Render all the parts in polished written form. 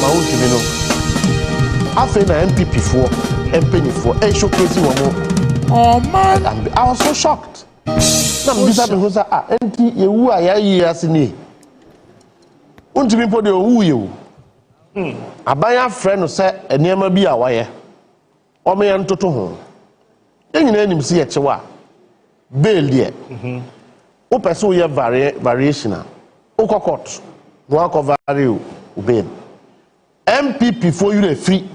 won't you know. After the MPP for penny for a showcase oh man, I was so shocked. Nam bisa me ho sa enti yewu ayayi asini. Untimi po de owu yewu. Abaya friend no say enema bi a waye. O me yantoto ho. Enyina anim si ye chewa. Bail there. O person ye variation a. O court. No cover you bail. MPP for you free.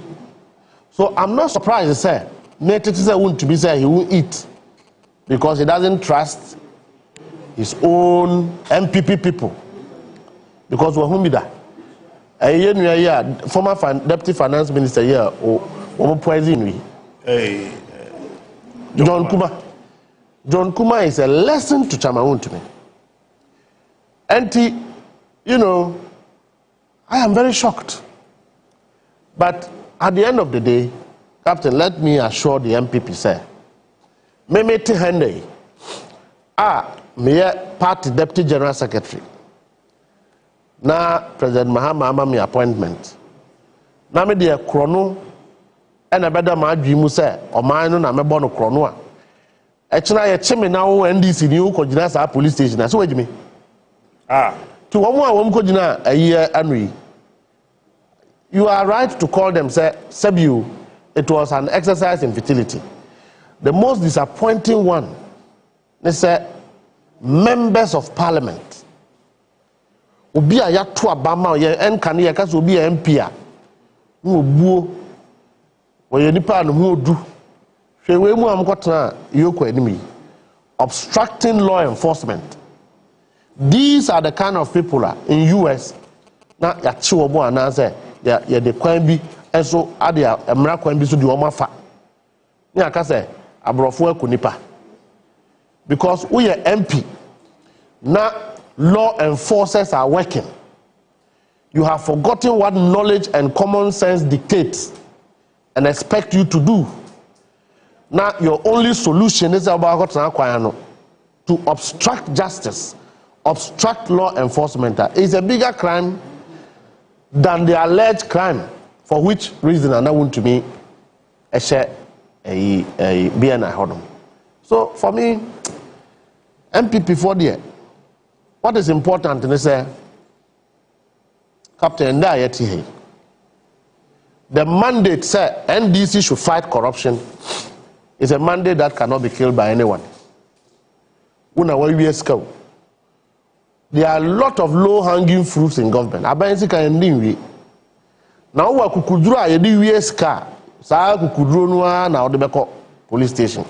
So I'm not surprised to say Nate say want to be say he will eat because he doesn't trust his own MPP people. Because we're home that a former deputy finance minister here or poison John Kuma. John Kuma is a lesson to Chamaun to me. And you know, I am very shocked. But at the end of the day, Captain, let me assure the MPP, sir. Memete Hende, me party deputy general secretary. Na President Mahama Amami appointment. Na me de chrono, and a better my dream say, or mine na me bono chrono. Actually, I chime now NDC new Kojina police station. So, wait me. To one more Kojina a year and you are right to call them, say, Sebu, it was an exercise in futility. The most disappointing one, they say, members of parliament. Obi a ya to abama ye enka ne ye ka so obi a MP a no obuo wo ye nipa no ho odu hwe we mu amkotena yoko enemy obstructing law enforcement. These are the kind of people in US na ya chi obo ana say ya de kwan bi enso ade emra kwan bi so di o mafa ni aka say abrofo akunipa because we are MP na law enforcers are working. You have forgotten what knowledge and common sense dictates and expect you to do. Now your only solution is about to obstruct justice, obstruct law enforcement. It's a bigger crime than the alleged crime, for which reason I want to me a share a BNI hodom. So for me, MPP for the what is important is Captain Ndayeti. The mandate said NDC should fight corruption is a mandate that cannot be killed by anyone. There are a lot of low-hanging fruits in government. Now, police station.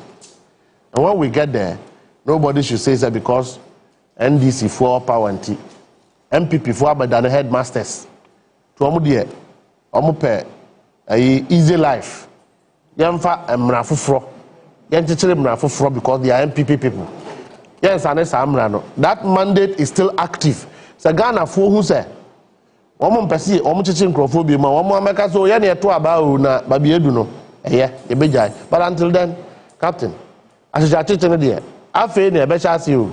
And when we get there, nobody should say that because NDC for power and MPP for but than headmasters. To amu pay easy life. Yamfa mrafufro. Yanchichire mrafufro because they are MPP people. Yes, that mandate is still active. So Ghana for who say Omo pesi omo chichi nkrophobia ma omo ameka so ye na eto aba o na babi edu no ebejai. But until then, Captain, asija chichi ne de afi na ebe cha si o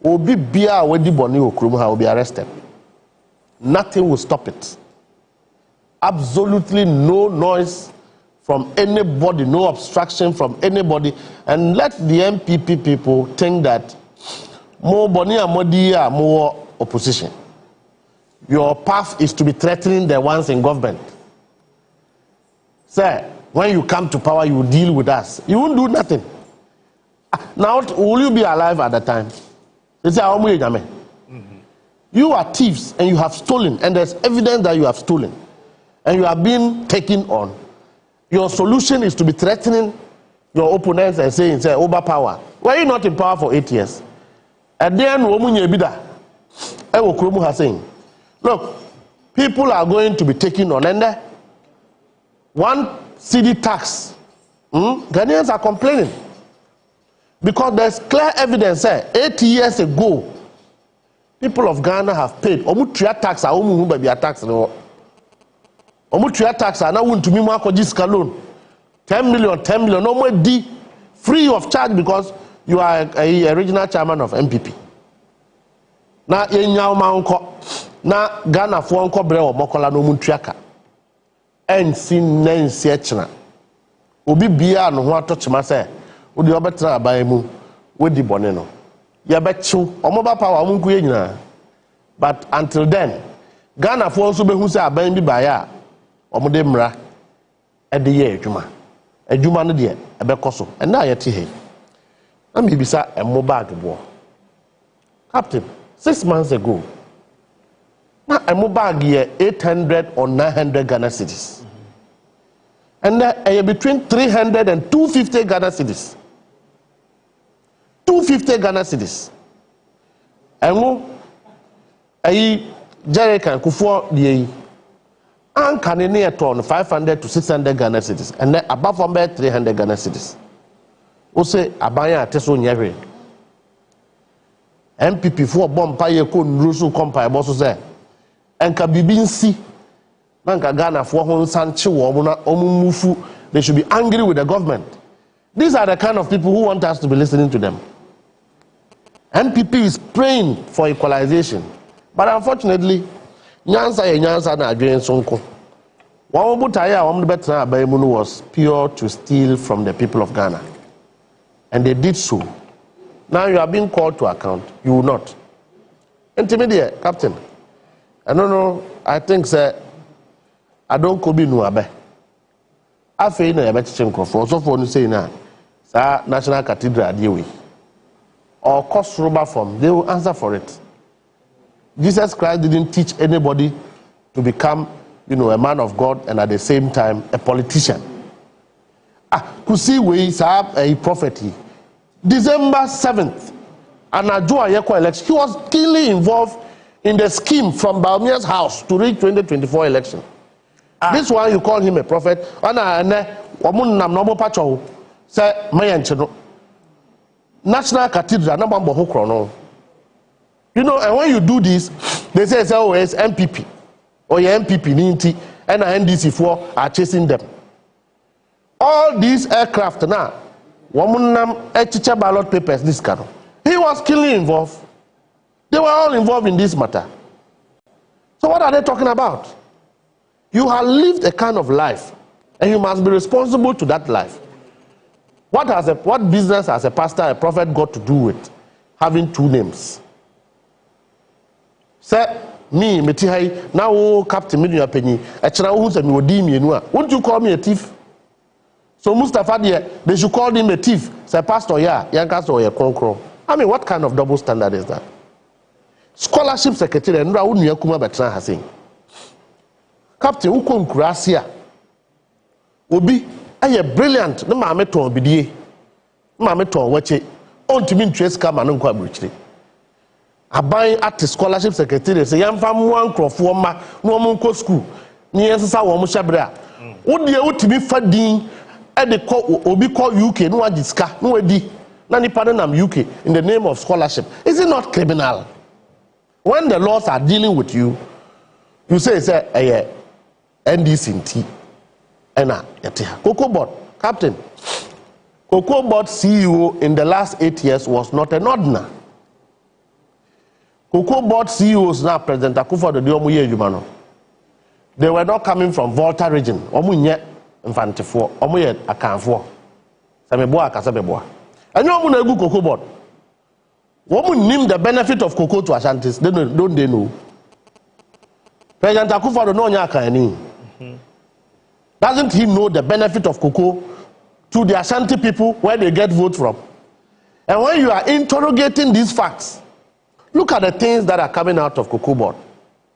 obi bia wedi boni okrum ha will be arrested. Nothing will stop it. Absolutely no noise from anybody, no obstruction from anybody, and let the MPP people think that more boni amodi more opposition. Your path is to be threatening the ones in government. Sir, when you come to power, you will deal with us. You won't do nothing. Now, will you be alive at the time? You are thieves and you have stolen, and there's evidence that you have stolen, and you are being taken on. Your solution is to be threatening your opponents and saying, say, overpower. Were you not in power for 8 years? And then, look, people are going to be taken on, and one CD tax, Ghanaians are complaining. Because there's clear evidence, 8 years ago, people of Ghana have paid. Omutria tax, tax. Omutria tax, and I want to me more loan. 10 million, no more D, free of charge because you are a regional chairman of MPP. Now, na Ghana fo nko bre wo mokola no muntuaka ensi nansi echena obi bia no ho atochema se odi obetra aban mu wodi bone no ye bechiw omoba power munku ye nyina but until then Ghana fo nso behu se aban bi baaya omode mra ede ye adwuma no de ebekoso ena ayete he na me bisa emo bag bo captain 6 months ago na emo bag ye 800 or 900 Ghana cedis and between 300 and 250 Ghana cedis 250 Ghana cedis emo ayi Jerican kufo de anka ne ne ton 500 to 600 Ghana cedis and above from 300 Ghana cedis o say abanya ateso nyehwe MPP for bompa ye ko nrusu kompa ebo so say enka bibi nsi nanka Ghana for ho nsanche wo mo na omumufu. They should be angry with the government. These are the kind of people who want us to be listening to them. MPP is praying for equalization, but unfortunately nyansa na adwen sonko one butaya one better abayimu was pure to steal from the people of Ghana, and they did so. Now you are being called to account. You will not. Intermediate captain, I don't know. I think sir, I don't could be no abe. I feel na abe chichenko for so for no say na sa National Cathedral dewe or cost rubber form. They will answer for it. Jesus Christ didn't teach anybody to become, a man of God and at the same time a politician. Kusi we sab a prophet. December 7th, and Ayeko election, he was keenly involved in the scheme from Baumia's house to reach 2024 election. This one you call him a prophet. National Cathedral, number one. And when you do this, they say, oh, it's MPP. Or your MPP, Ninti, and NDC4 are chasing them. All these aircraft now, teacher ballot papers, this kind of. He was keenly involved. They were all involved in this matter. So what are they talking about? You have lived a kind of life, and you must be responsible to that life. What business has a pastor, a prophet got to do with having two names? Say me metihai now captain me nua panyi e kira wo say me odi mienu a won't you call me a thief? So Mustafa there, they should call him a thief. Say pastor yanka so ye kronkron. I mean, what kind of double standard is that? Scholarship secretary nra wo nua kuma betra ha say captain wo kom kurasia obi aye brilliant na ma meton bidie ma meton wache ontimi ntwes kama no nkwa abuchire aban at scholarship secretary say yamfa mo ankrofo ma no mo nko school ni yensesa wo mo hyebre a wo de wotimi fadin e de ko obi ko UK no agiska no wadi na nipa nam UK in the name of scholarship. Is it not criminal? When the laws are dealing with you, you say NDC ena yete Cocoa Board captain. Cocoa Board CEO in the last 8 years was not an ordinary. Cocoa Board CEOs now, President Akufo-Addo, they were not coming from Volta region. Omunye Mfantifo, Omuye Akanfo. Sameboa Kasabeboa. And you know Cocoa Board. Woman name the benefit of cocoa to Ashantis. Don't they know? President Akufo-Addo doesn't he know the benefit of cocoa to the Ashanti people where they get vote from? And when you are interrogating these facts, look at the things that are coming out of Cocoa Board.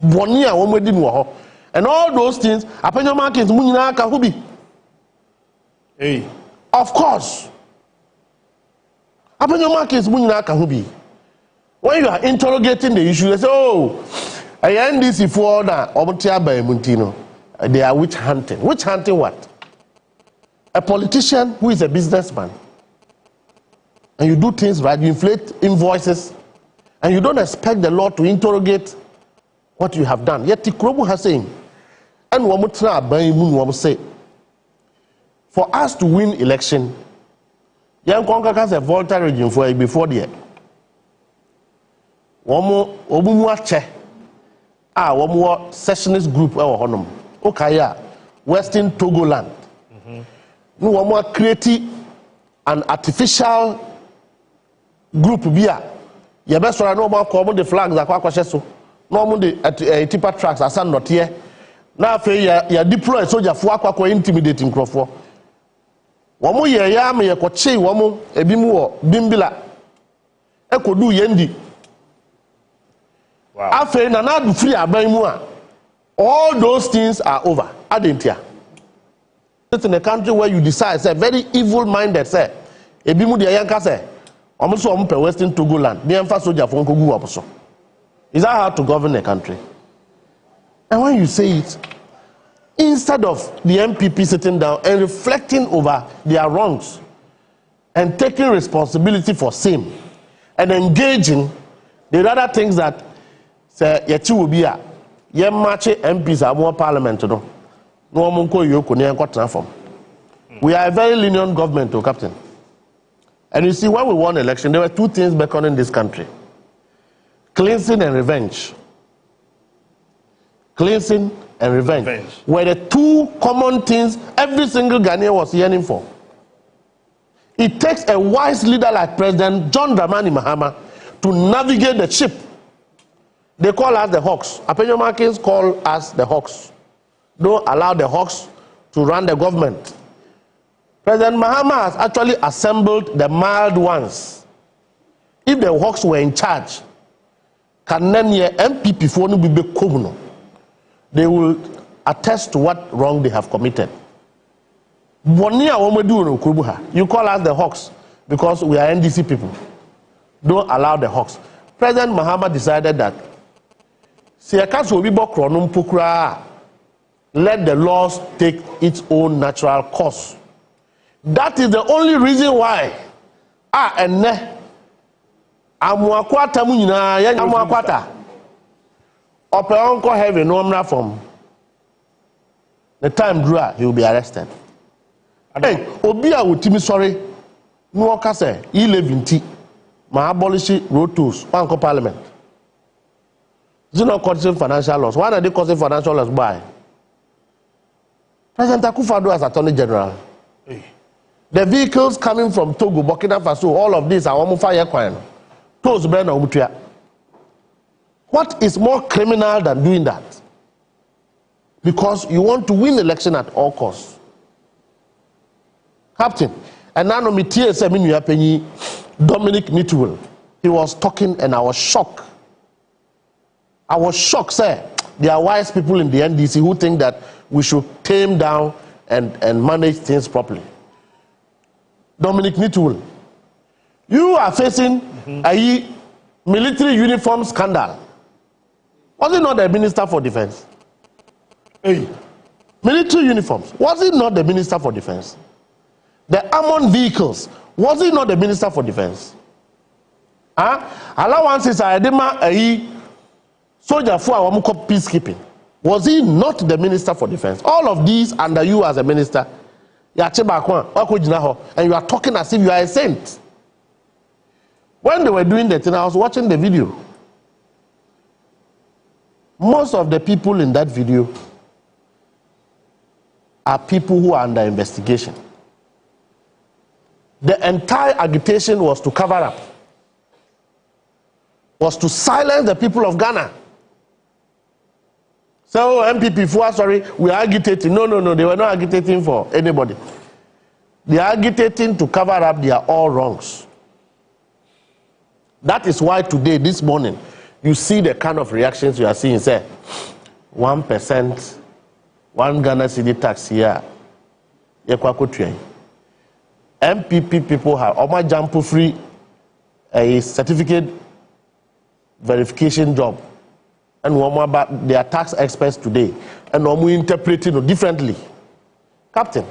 And all those things, hey. Of course. When you are interrogating the issue, they say, oh, they are witch hunting. Witch hunting what? A politician who is a businessman. And you do things right, you inflate invoices, and you don't expect the law to interrogate what you have done. Yet Tikrobu has saying, and say, for us to win election, young Congress a Volta region for before the one more secessionist group honum. Okay, Western Togoland. No one more create an artificial group bia. You best no more common the flags that kwakwa so. No more the tipper tracks as not here. Now you deploy soldier for kwakwa intimidating crofo. Womo ye ya me ye koche womo ebimu wo bimbila. Ekodu yendi. Wow. After na do free aban mu a all those things are over. Adentia. It's in a country where you decide say very evil minded say ebimu de yanka say omo so omo pe Western Togoland be emfa soldier for nkogu oposo. Is that how to govern a country? And when you say it, instead of the MPP sitting down and reflecting over their wrongs and taking responsibility for same and engaging, the other things that say yeti will be a ye match MPs are more parliament no monko yoko ne transform. We are a very lenient government, to Captain. And you see, when we won election, there were two things beckoning this country: cleansing and revenge. Cleansing and revenge were the two common things every single Ghanaian was yearning for. It takes a wise leader like President John Dramani Mahama to navigate the ship. They call us the Hawks. Apenyomakins call us the Hawks. Don't allow the Hawks to run the government. President Mahama has actually assembled the mild ones. If the Hawks were in charge, can then MPP for no be kobuno. They will attest to what wrong they have committed. You call us the Hawks because we are NDC people. Don't allow the Hawks. President Mahama decided that let the laws take its own natural course. That is the only reason why amuakwata mu nyina ya amuakwata ope onko heaven no mra from the time drew he will be arrested. Hey, obi a wotimi sorry no oka say 11 ma abolish road tolls one parliament. Is it not causing financial loss? Why are they causing financial loss by? President Akufo-Addo as Attorney General. Hey. The vehicles coming from Togo, Burkina Faso, all of these are almost fire coin. What is more criminal than doing that? Because you want to win election at all costs. Captain, and now me Dominic Nituel, he was talking and I was shocked. I was shocked, sir. There are wise people in the NDC who think that we should tame down and manage things properly. Dominic Nituel, you are facing a military uniform scandal. Was it not the Minister for Defense? Hey. Military uniforms. Was it not the Minister for Defense? The armored vehicles. Was it not the Minister for Defense? Allowances are a soldier for our peacekeeping. Was he not the Minister for Defense? All of these under you as a minister. And you are talking as if you are a saint. When they were doing that, I was watching the video. Most of the people in that video are people who are under investigation. The entire agitation was to cover up, was to silence the people of Ghana. So MPP, sorry, we are agitating. No, they were not agitating for anybody. They are agitating to cover up their all wrongs. That is why today, this morning, you see the kind of reactions you are seeing. Say, 1%, 1 Ghana cedi tax here. MPP people have Oma Jampo free a certificate verification job. And they are tax experts today. And we interpreting it differently. Captain,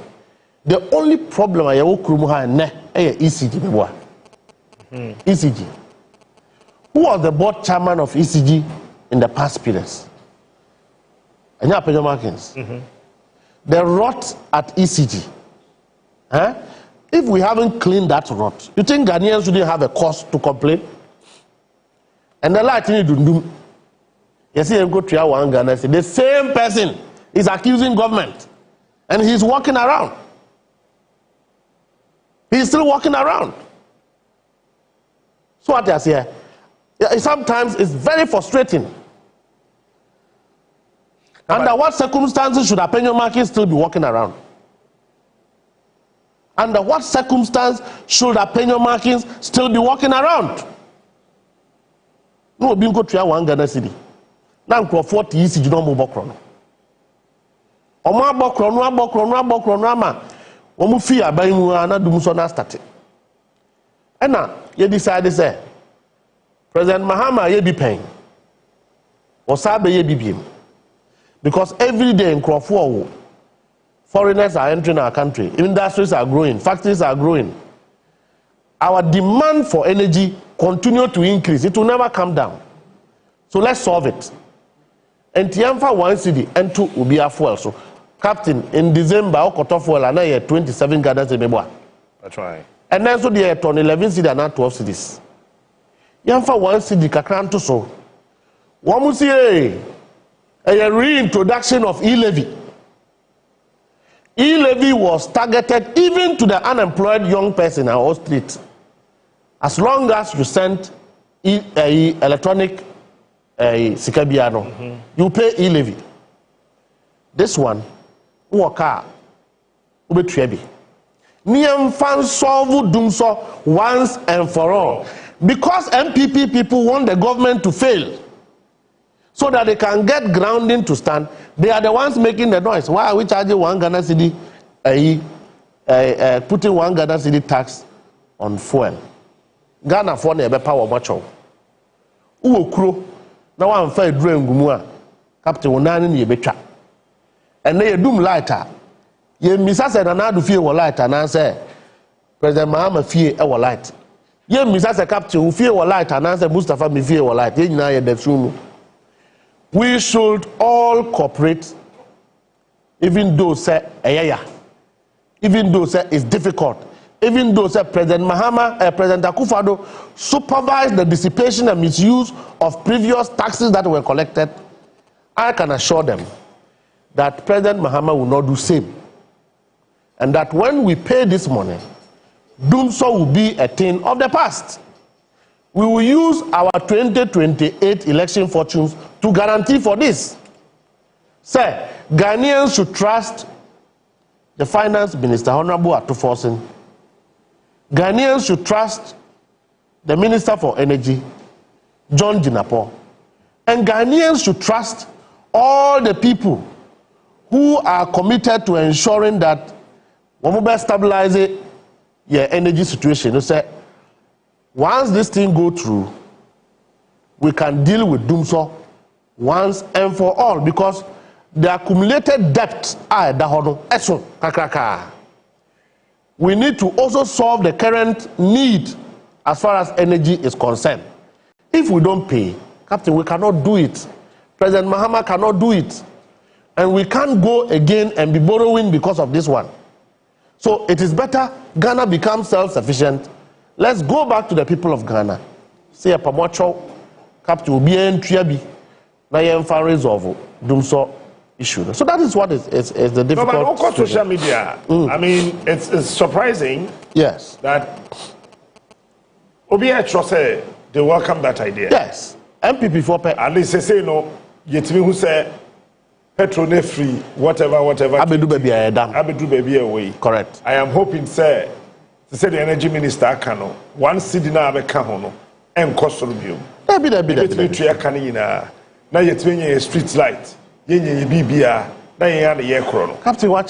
the only problem I have is ECG. ECG. Who was the board chairman of ECG in the past periods? The rot at ECG. If we haven't cleaned that rot, you think Ghanaians shouldn't have a cause to complain? And the light need to do. You see, go to one Ghana, the same person is accusing government, and he's walking around. He's still walking around. So what I say, sometimes it's very frustrating. Under what circumstances should Apenyo Markin still be walking around? Under what circumstance should Apenyo Markin still be walking around? No, being go to one Ghana city. Now, 40 years, you don't move Bokron. Oma Bokron, Omu fear by Muana Dumsona started. And now, you decide to say, President Mahama, ye be paying. Osabe ye be him. Because every day in Crawford, foreigners are entering our country, industries are growing, factories are growing. Our demand for energy continue to increase. It will never come down. So let's solve it. And Tiamfa 1 city and 2 will be a fuel. So, Captain, in December, Okoto fuel and I 27 gardens in Meboa. That's right. And then so they turn 11 cities and not 12 cities. Yamfa 1 city Kakranto so. Wamusi a reintroduction of e-levy. E-levy was targeted even to the unemployed young person in our street. As long as you send electronic Sikabiano, you pay e-levy. This one, Waka, Ubetrebi. Niam fan solve doom so once and for all. Because MPP people want the government to fail so that they can get grounding to stand, they are the ones making the noise. Why are we charging 1 Ghana cedi, putting 1 Ghana cedi tax on fuel? Ghana for nebe power much of. Uokro, now I'm fair drawing Gumua, Captain Onani ni betra. And they doom lighter. Ye Misa said another fear were light, and I say, President Mahama fear our light. Ye Misa said Captain who fear were light, and I said Mustafa me fear were light. Ye na the soon. We should all cooperate, even though say even though say it's difficult, even though say President Mahama, President Akufo-Addo supervised the dissipation and misuse of previous taxes that were collected. I can assure them that President Mahama will not do same, and that when we pay this money, doom so will be a thing of the past. We will use our 2028 election fortunes to guarantee for this. Sir, Ghanaians should trust the Finance Minister, Honorable Atuforsen. Ghanaians should trust the Minister for Energy, John Jinapo. And Ghanaians should trust all the people who are committed to ensuring that we will stabilize your energy situation. You say, once this thing go through, we can deal with Doomso once and for all, because the accumulated debt we need to also solve the current need as far as energy is concerned. If we don't pay, Captain, we cannot do it. President Mahama cannot do it. And we can't go again and be borrowing because of this one. So it is better Ghana becomes self-sufficient. Let's go back to the people of Ghana. Say a pamocho, Captain will be in Triabi, na yemfa resolve Doomso issue. So that is what is the difficult. No, but on social media, I mean, it's surprising. Yes. That Obi say they welcome that idea. Yes. MPP for pay. At least they say no. Yetimi who say petrol ne free, whatever. Abedu baby dam. Abedu baby away. Correct. I am hoping say the energy minister can no one city na abeka ho no en cost review. That be. Yetimi tria kan nyina na yetimi street light. Yenye bibia na yen na ye kro no. Captain, what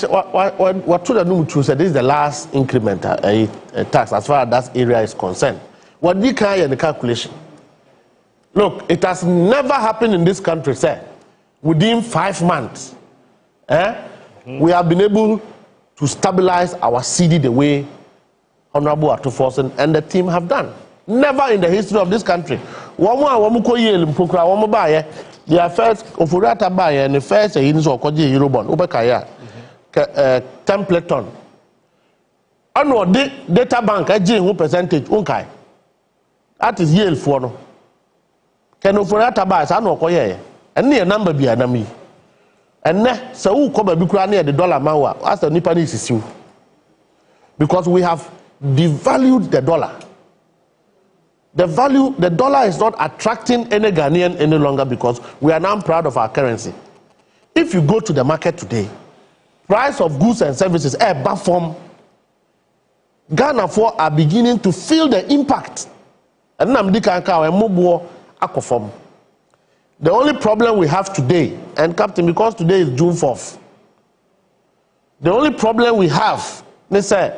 to the new true said this is the last increment tax as far as that area is concerned. What you can in the calculation. Look, it has never happened in this country, sir. Within 5 months, we have been able to stabilize our city the way Honorable Atuforsen and the team have done. Never in the history of this country. Their first Ofurata buy and the first in so called Eurobond, Ubekaya, Templeton. Onua data bank, who percentage, Unkai. That is Yale for no. Can Ofurata buy, I know, and near number be anami. And ne so who come be near the dollar mawa as the nipa is you. Because we have devalued the dollar. The dollar is not attracting any Ghanaian any longer because we are now proud of our currency. If you go to the market today, price of goods and services from Ghana are beginning to feel the impact. And the only problem we have today, and Captain, because today is June 4th, the only problem we have, they say,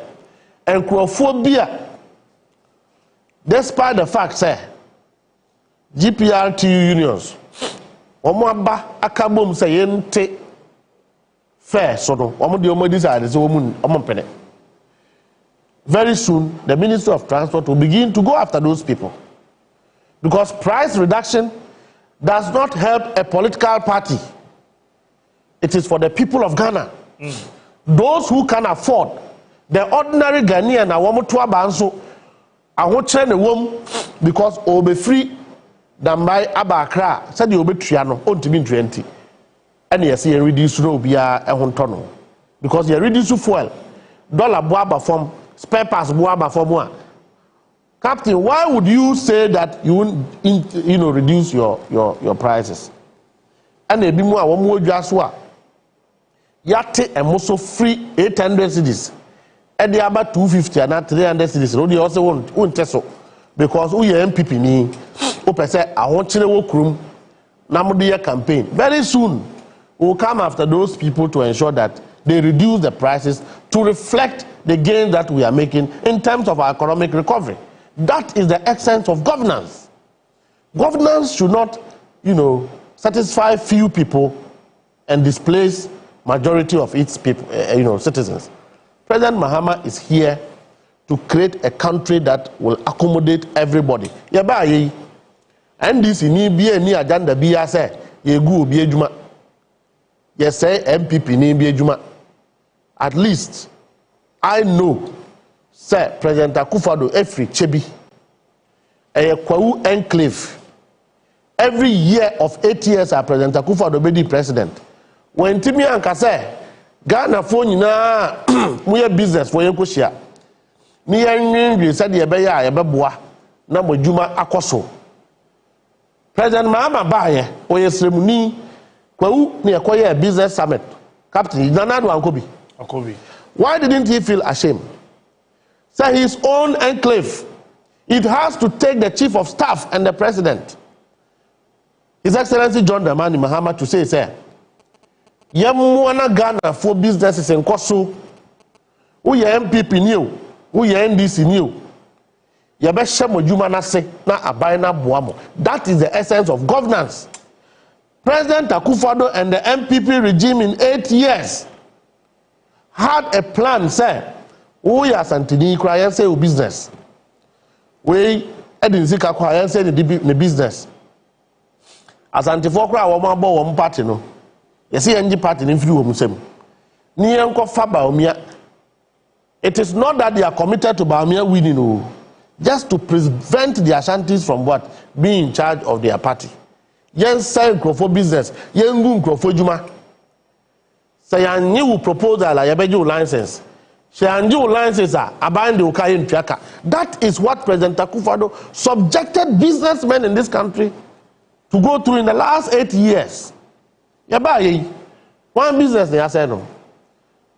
and Crophobia, despite the fact, say, GPRTU unions, Omwaba akabom say yente fair so no omo de omo decide say omo pene. Very soon the Ministry of Transport will begin to go after those people, because price reduction does not help a political party. It is for the people of Ghana. Those who can afford, the ordinary Ghanaian na womo to abanso ahoche ne wom because obe free than by Abakra said you be triano on to be 20. And yes, you reduce no be a hontono because you reduce fuel dollar boaba from spare parts boaba from one. Captain, why would you say that you wouldn't reduce your prices? And a bit more one more jaswa yate and also free 800 cedis and the about 250 and 300 cedis. No, they also won't test so because we MPP ni. I want to work room Namudia campaign. Very soon we'll come after those people to ensure that they reduce the prices to reflect the gains that we are making in terms of our economic recovery. That is the essence of governance. Governance should not, satisfy few people and displace majority of its people, citizens. President Mahama is here to create a country that will accommodate everybody. And this ni be any agenda be say ye go be adwuma. Ye say MPP ni be adwuma. At least I know say President Akufo-Addo every chebi a kwawu enclave every year of 8 years a President Akufo-Addo be the president. When Timi anka say Ghana fo nyina mo ye business for ye kohia. Ni yenwi said ye be ya ye be boa na mo adwuma akoso. President Mahama Baye, Oyesremuni, Kwawu, near business summit. Captain, Nanadu Ankobi. Why didn't he feel ashamed? Say his own enclave. It has to take the chief of staff and the president. His Excellency John Dramani Mahama to say, Yamwana Ghana for businesses in Koso, who ye MPP new, who ye NDC new. That is the essence of governance. President Akufo-Addo and the MPP regime in 8 years had a plan, say, we are Santini crying say business. We didn't see crying say the business. As Antifokra one party no. You see any party in few of it is not that they are committed to Baumia winning. Just to prevent the Ashantis from what? Being in charge of their party. Yen say for business, yen go for juma. Say a new proposal like a license. She a new license abandon the Ukai in Triaka. That is what President Akufo-Addo subjected businessmen in this country to go through in the last 8 years. Yabai, one business they say no.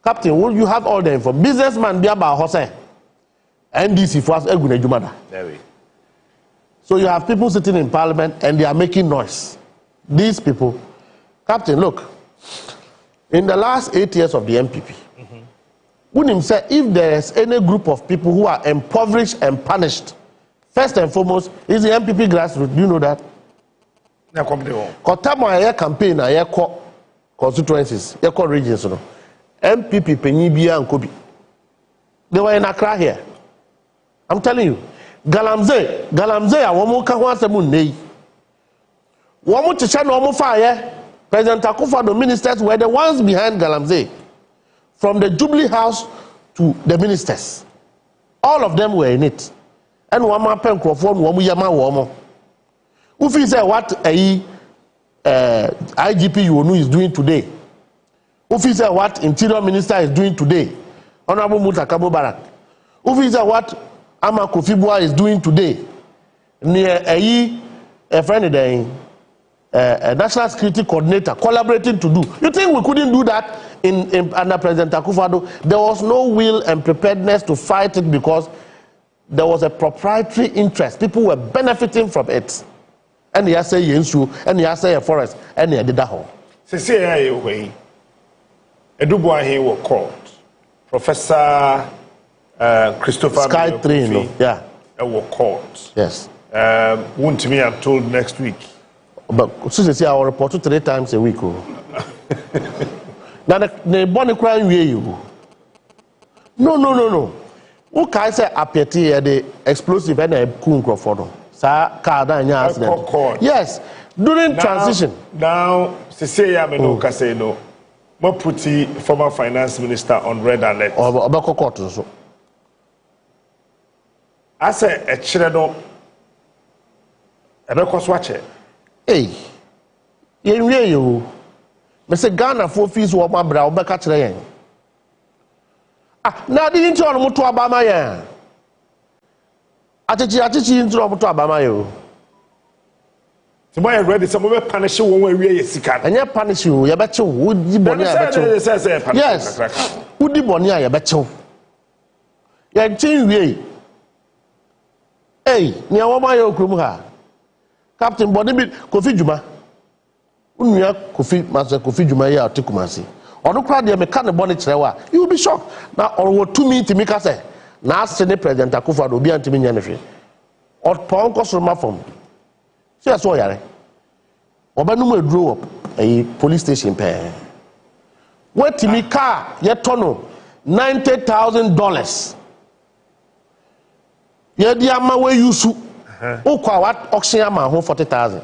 Captain, will you have all the info? Businessman be about Jose. NDC for us, so you have people sitting in parliament and they are making noise. These people, Captain, look, in the last 8 years of the MPP, wouldn't say if there is any group of people who are impoverished and punished, first and foremost is the MPP grassroots. Do you know that? Kotamo campaign a constituencies, regions, MPP Penibia and Kobi. They were in Accra here. I'm telling you, Galamsey, a woman can want some money. Woman to channel woman fire. President Akufo-Addo ministers were the ones behind Galamsey, from the Jubilee House to the ministers. All of them were in it. And one man pen crofon, one yama woman. Ufi say what IGP Onua is doing today. Officer what Interior Minister is doing today. Honorable Musa Barak. Officer what Ama Kofi Bua is doing today. Near a friend a national security coordinator collaborating to do. You think we couldn't do that in under President Akufo-Addo? There was no will and preparedness to fight it because there was a proprietary interest. People were benefiting from it. And you say Yensu, and you say a forest, and you did that whole. Say away. Eduboa here were called Professor Christopher Sky 3, no? Yeah. Were called. Yes. Won't to me, I'm told next week. But since I will report 3 times a week. Now the bonny crime you. No. Who can say appear the explosive and a cool croford? Sir, car accident. Yes, during transition. Now, Cecilia Menoka say no. What put the former finance minister on red alert? Or I say a children. I don't watch it. Hey, you. Mr. Ghana for fees or my brow back at the end. Ah, now didn't you want to Obama? Yeah. Atichi into Obama. Tomorrow I read some of punish you when we are sick. And you punish you, you bet you would be bonny. Yes, would be bonny, I bet you. You're changing. Hey, near Wamayo Krumha. Captain Bonibit Kofi Juma. Unya Kofi Master Kofi Juma ya Tikumasi. Or no crowd, you may cut the bonnet. You will be shocked. Now, or what 2 minutes to make us say. Now, Senate President Akufo-Addo will be anti-me. Or Pong Kosoma from. See, I saw you. Obanuma drew up a police station pair. What to me car, yet tono $90,000. Yet the ama where you su. What auction ama home 40,000.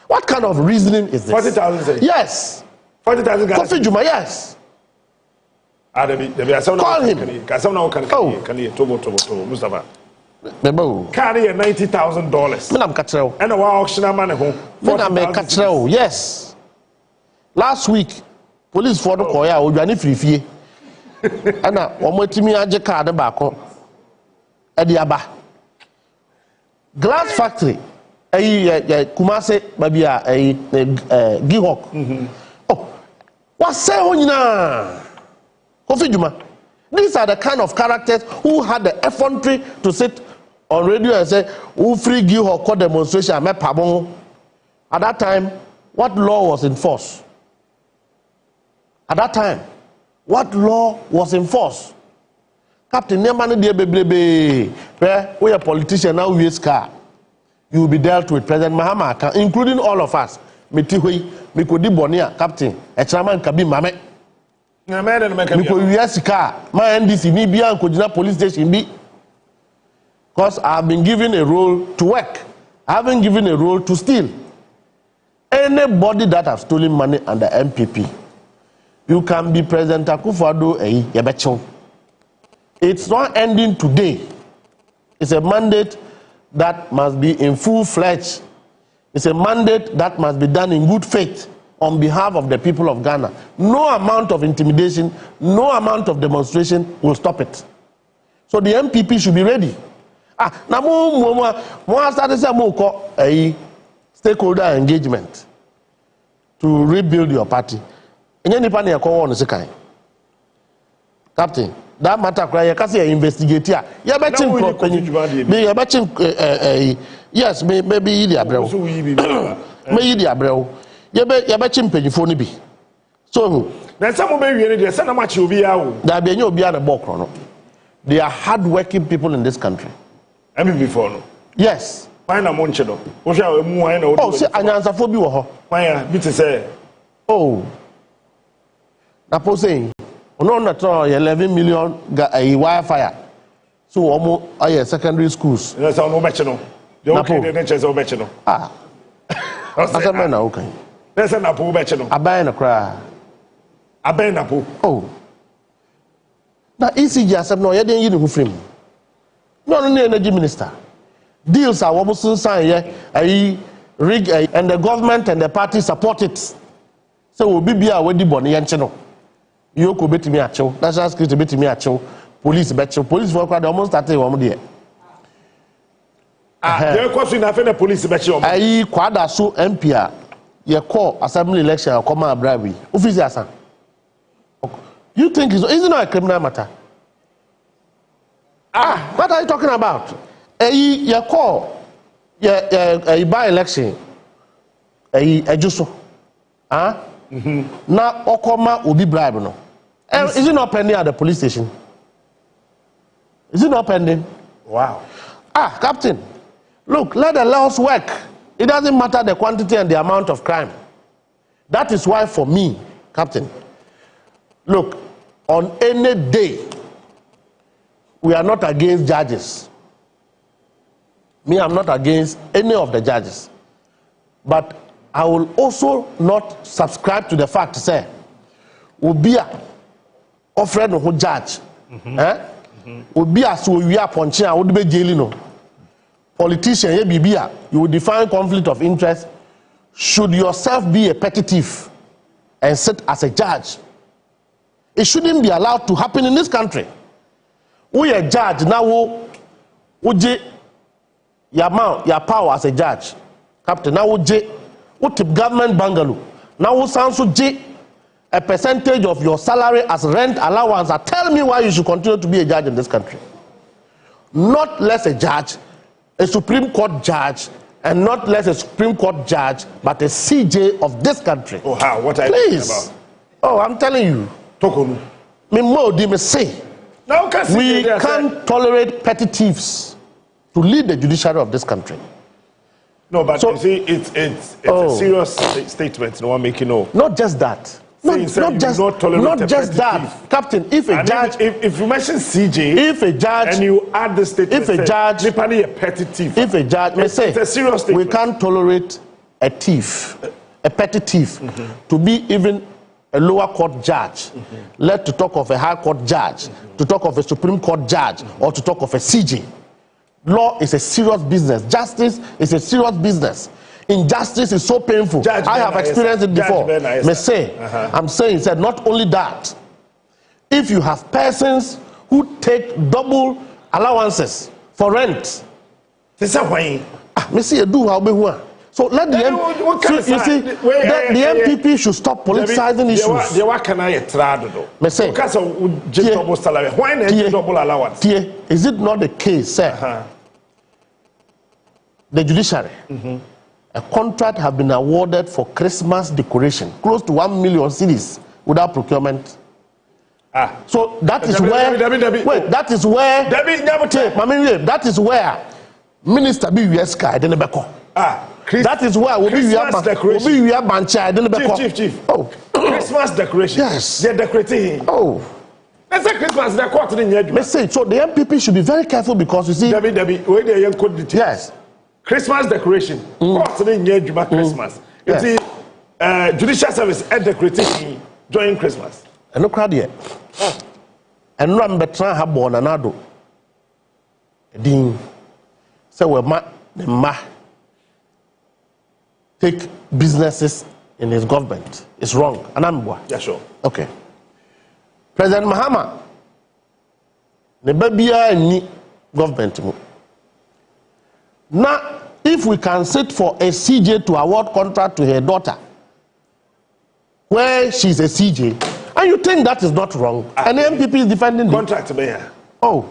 What kind of reasoning is this? 40,000. Yes. 40,000. Kofi Juma, yes. Call him. Mustafa. Bebo. Carry $90,000. Madam Katrell. And a auction man home. Madam Katrell, yes. Last week, police for the Koya, Ujani Free. And now, one more to me, I just card the back at the Abba. Glass factory. Kumase, maybe a Gihawk. Oh, what's saying now? Kofi Juma. These are the kind of characters who had the effrontery to sit on radio and say, who free Gihawk called demonstration. At that time, what law was in force? At that time, what law was in force? Captain Nemani Diabebe, where we are politicians now, we car. You will be dealt with President Mahama, including all of us. Mitihui, Mikodi Bonia, Captain, a chairman Kabi Mame. Because my NDC, me be Kojina police station be. Because I've been given a role to work. I haven't given a role to steal. Anybody that have stolen money under MPP, you can be President Akufo-Addo. It's not ending today. It's a mandate that must be in full-fledged. It's a mandate that must be done in good faith on behalf of the people of Ghana. No amount of intimidation, no amount of demonstration will stop it. So the MPP should be ready. Now, more started a stakeholder engagement to rebuild your party. And any party call on the second. Captain, that matter cry, you can say investigate here. You're betting yes, maybe the Abreu. Maybe the Abreu. You're betting penny for Nibi. So, then some of you send a match you'll be out. There be no be on a book. They are hard-working people in this country. I mean, before no. Yes. Find a monchado. Oh, say, I answer for you. Why, bit to say. Oh. Napo saying, no, not 11 million a wire. So, almost a secondary schools. That's all no bachelor. The okay, the nature is all bachelor. Ah. That's a man, okay. There's an apple bachelor. I buy in a cry. I buy an apple. Oh. Now, easy just no, you didn't even frame. No, energy minister. Deals are almost signed, rig, and the government and the party support it. So we'll be a wedi boni yanchino. You could bet me a chill. National security bet me a chill. Police bet you. Police work almost started one day. There was enough in the police bet you. I quada so MPA. You call assembly election or come out bribery. Officer, you think it's not a criminal matter? What are you talking about? You call a by election. A juso. Now Okoma will be bribed. No. Is it not pending at the police station? Is it not pending? Wow. Captain, look, let the laws work. It doesn't matter the quantity and the amount of crime. That is why for me, Captain, look, on any day, we are not against judges. Me, I'm not against any of the judges. But I will also not subscribe to the fact, say, Ubia offered no judge. Ubia so we are punching, I would be jailing. Politician, you will define conflict of interest. Should yourself be a petty thief and sit as a judge? It shouldn't be allowed to happen in this country. We a judge now. Uji your power as a judge, Captain. Now uji what government bungalow. Now sounds uji a percentage of your salary as rent allowance. Tell me why you should continue to be a judge in this country. Not less a judge, a Supreme Court judge, and not less a Supreme Court judge, but a CJ of this country. Oh, how? What are you talking about? Oh, I'm telling you. Tokonu. Me say. We can't tolerate petty thieves to lead the judiciary of this country. No, but so, you see, it's a serious statement. No one making no. Not just that. Not just that, thief. Captain. If a judge, if you mention CJ, if a judge, and you add the statement, if a judge, a petty thief. If a judge, may say, it's a serious statement. We can't tolerate a thief, a petty thief, to be even a lower court judge. Let to talk of a high court judge, to talk of a Supreme Court judge, or to talk of a CJ. Law is a serious business. Justice is a serious business. Injustice is so painful. I have experienced it before. May say, I'm saying, said not only that. If you have persons who take double allowances for rent, me see you do how be one. So let the MPP should stop politicizing issues. What can I try? Me say, double allowance? Is it not the case, sir? The judiciary. A contract have been awarded for Christmas decoration, close to 1 million cedis without procurement. So that is where. Wait, that is where. That is where Minister B.U.S.K. didn't back. That is where Christmas decoration. Chief. Oh, Christmas decoration. Yes, they're decorating. Oh, that's a Christmas decoration. Message. So the MPP should be very careful because you see. Yes. Christmas decoration. Christmas. Yes. It's judicial service and decorating during Christmas. And no crowd yet. And Ram Betran have born another. Ding. So we're take businesses in his government. It's wrong. And I'm yeah, sure. Okay. President Mahama, the baby ni government. Now, if we can sit for a CJ to award contract to her daughter, where she's a CJ, and you think that is not wrong, and the MPP is defending the contract, mayor. Oh,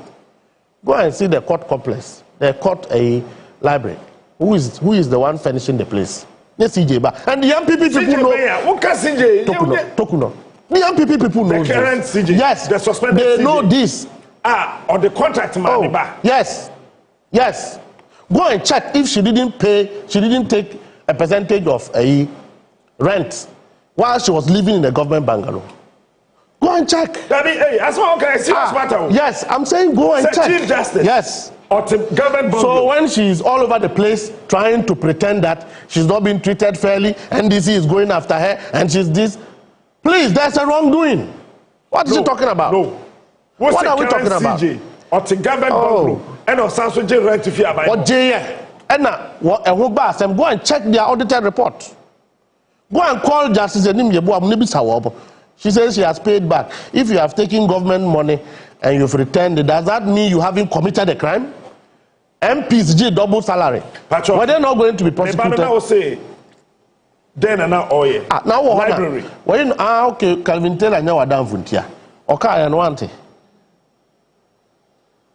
go and see the court complex, the court library. Who is the one furnishing the place? The CJ, and the MPP people know. What can CJ? Tokuno. The MPP people know the current this. CJ. Yes, the suspended they CJ. know this. Or the contract man. Yes. Go and check if she didn't take a percentage of a rent while she was living in the government bungalow. Go and check. Yes, I'm saying go and check. Chief Justice. Yes. Or the government bungalow. So when she's all over the place trying to pretend that she's not being treated fairly, NDC is going after her, and she's this, please, there's a wrongdoing. What is she talking about? No. What are we talking about? CJ, or the government bungalow. And of Sanso J rent to fear by what J And now, go and check their audited report. Go and call Justice Enim. She says she has paid back. If you have taken government money and you've returned it, does that mean you haven't committed a crime? MPs get double salary. Were they not going to be prosecuted? Now say, then and now, oh yeah. Now what? Library. Okay, Calvin Taylor and now down Funtia. Okay, I want it.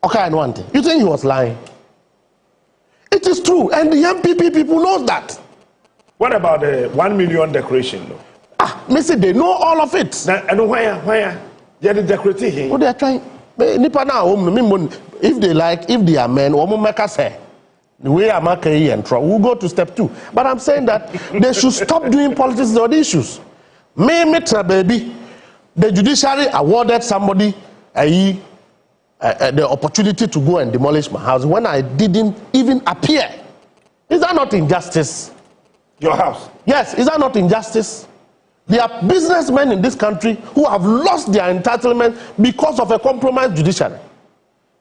Okay, I want it. You think he was lying? It is true, and the MPP people knows that. What about the 1 million decoration? Missy, they know all of it. And why? You're the decorating. What they are trying. If they like, if they are men, the way I'm we'll go to step 2. But I'm saying that they should stop doing politics on the issues. Baby, the judiciary awarded somebody the opportunity to go and demolish my house when I didn't even appear. Is that not injustice? Your house? Yes, is that not injustice? There are businessmen in this country who have lost their entitlement because of a compromised judiciary.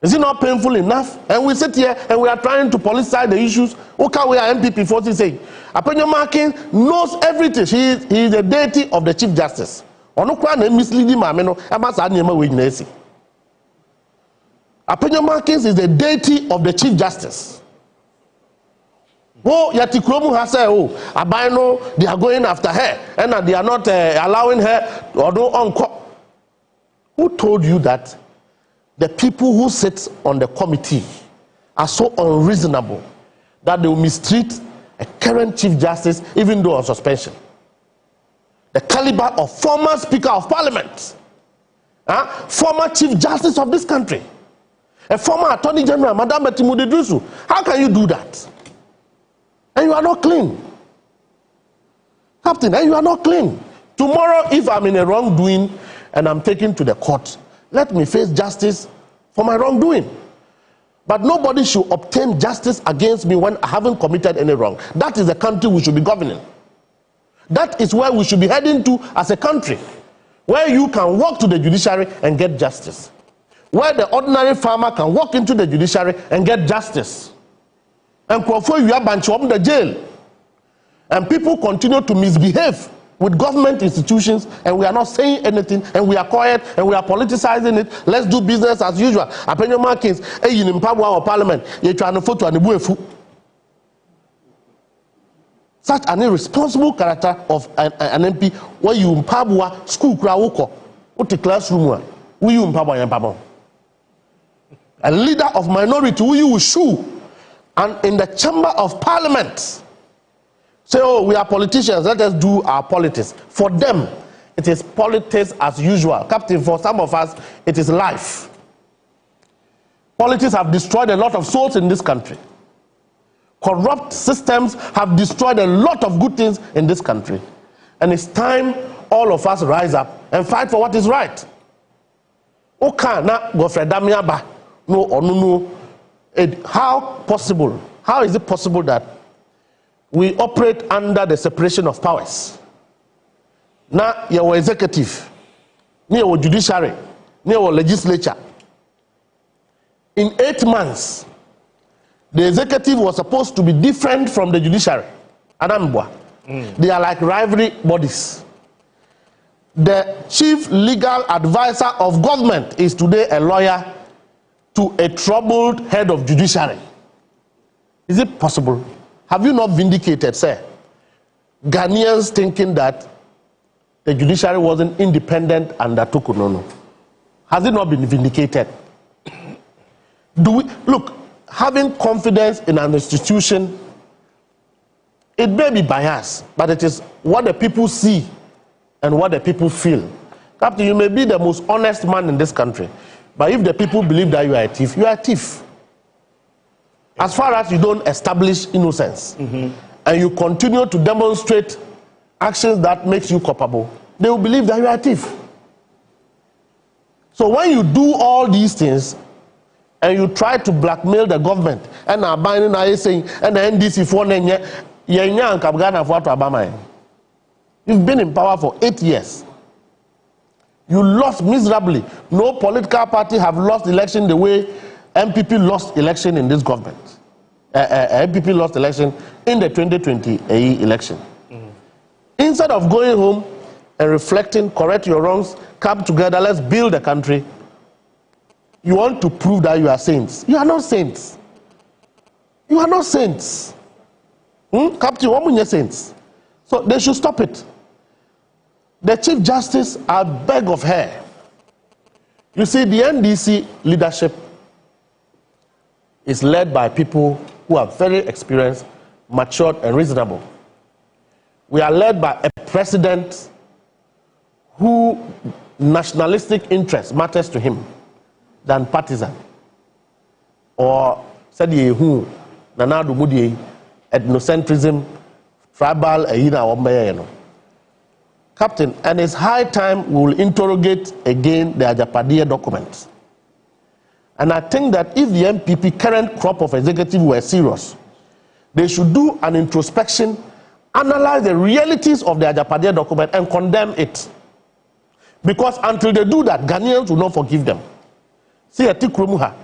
Is it not painful enough? And we sit here and we are trying to politicize the issues. Okay, we are MPP 40 saying, Apenyo Markin knows everything. He is the deity of the Chief Justice. Onukwa misleading mameno, amasa nyema wejnesi. Apenyo Markins is the deity of the Chief Justice. Oh, Yatikromu has said, oh, Abino, they are going after her, and they are not allowing her or no encore. Who told you that the people who sit on the committee are so unreasonable that they will mistreat a current Chief Justice even though on suspension? The caliber of former Speaker of Parliament, former Chief Justice of this country, a former Attorney General, Madam Betimude Dusu. How can you do that? And you are not clean. Captain, and you are not clean. Tomorrow, if I'm in a wrongdoing and I'm taken to the court, let me face justice for my wrongdoing. But nobody should obtain justice against me when I haven't committed any wrong. That is the country we should be governing. That is where we should be heading to as a country, where you can walk to the judiciary and get justice. Where the ordinary farmer can walk into the judiciary and get justice. And before you are banished from the jail. And people continue to misbehave with government institutions, and we are not saying anything, and we are quiet, and we are politicizing it. Let's do business as usual. Apenyo Markins, in Mpabwa or Parliament, you're trying to photo and buefu. Such an irresponsible character of an MP, where you Mpabwa school crowd, what the classroom, where you Mpabwa Yampabon. A leader of minority who you will shoe, and in the chamber of parliament say, oh, we are politicians, let us do our politics. For them, it is politics as usual. Captain, for some of us, it is life. Politics have destroyed a lot of souls in this country. Corrupt systems have destroyed a lot of good things in this country. And it's time all of us rise up and fight for what is right. How possible? How is it possible that we operate under the separation of powers? Now, you are executive, you are judiciary, you are legislature. In 8 months, the executive was supposed to be different from the judiciary. They are like rivalry bodies. The chief legal advisor of government is today a lawyer to a troubled head of judiciary. Is it possible? Have you not vindicated, sir, Ghanaians thinking that the judiciary wasn't independent under Tukunono? Has it not been vindicated? Look, having confidence in an institution, it may be biased, but it is what the people see and what the people feel. Captain, you may be the most honest man in this country, but if the people believe that you are a thief, you are a thief. As far as you don't establish innocence, and you continue to demonstrate actions that makes you culpable, they will believe that you are a thief. So when you do all these things, and you try to blackmail the government, and are binding saying, and the NDC for you've been in power for 8 years. You lost miserably. No political party have lost election the way MPP lost election in this government. MPP lost election in the 2020 election. Instead of going home and reflecting, correct your wrongs, come together, let's build the country, you want to prove that you are saints. You are not saints. You are not saints. Captain, what are saints? So they should stop it. The Chief Justice, I beg of her. You see, the NDC leadership is led by people who are very experienced, matured, and reasonable. We are led by a president who nationalistic interest matters to him than partisan. Or said who nanadu mudi ethnocentrism, tribal Captain, and it's high time we will interrogate again the Ajapadia documents. And I think that if the MPP current crop of executive were serious, they should do an introspection, analyze the realities of the Ajapadia document and condemn it. Because until they do that, Ghanaians will not forgive them. See, at Tikrumuha,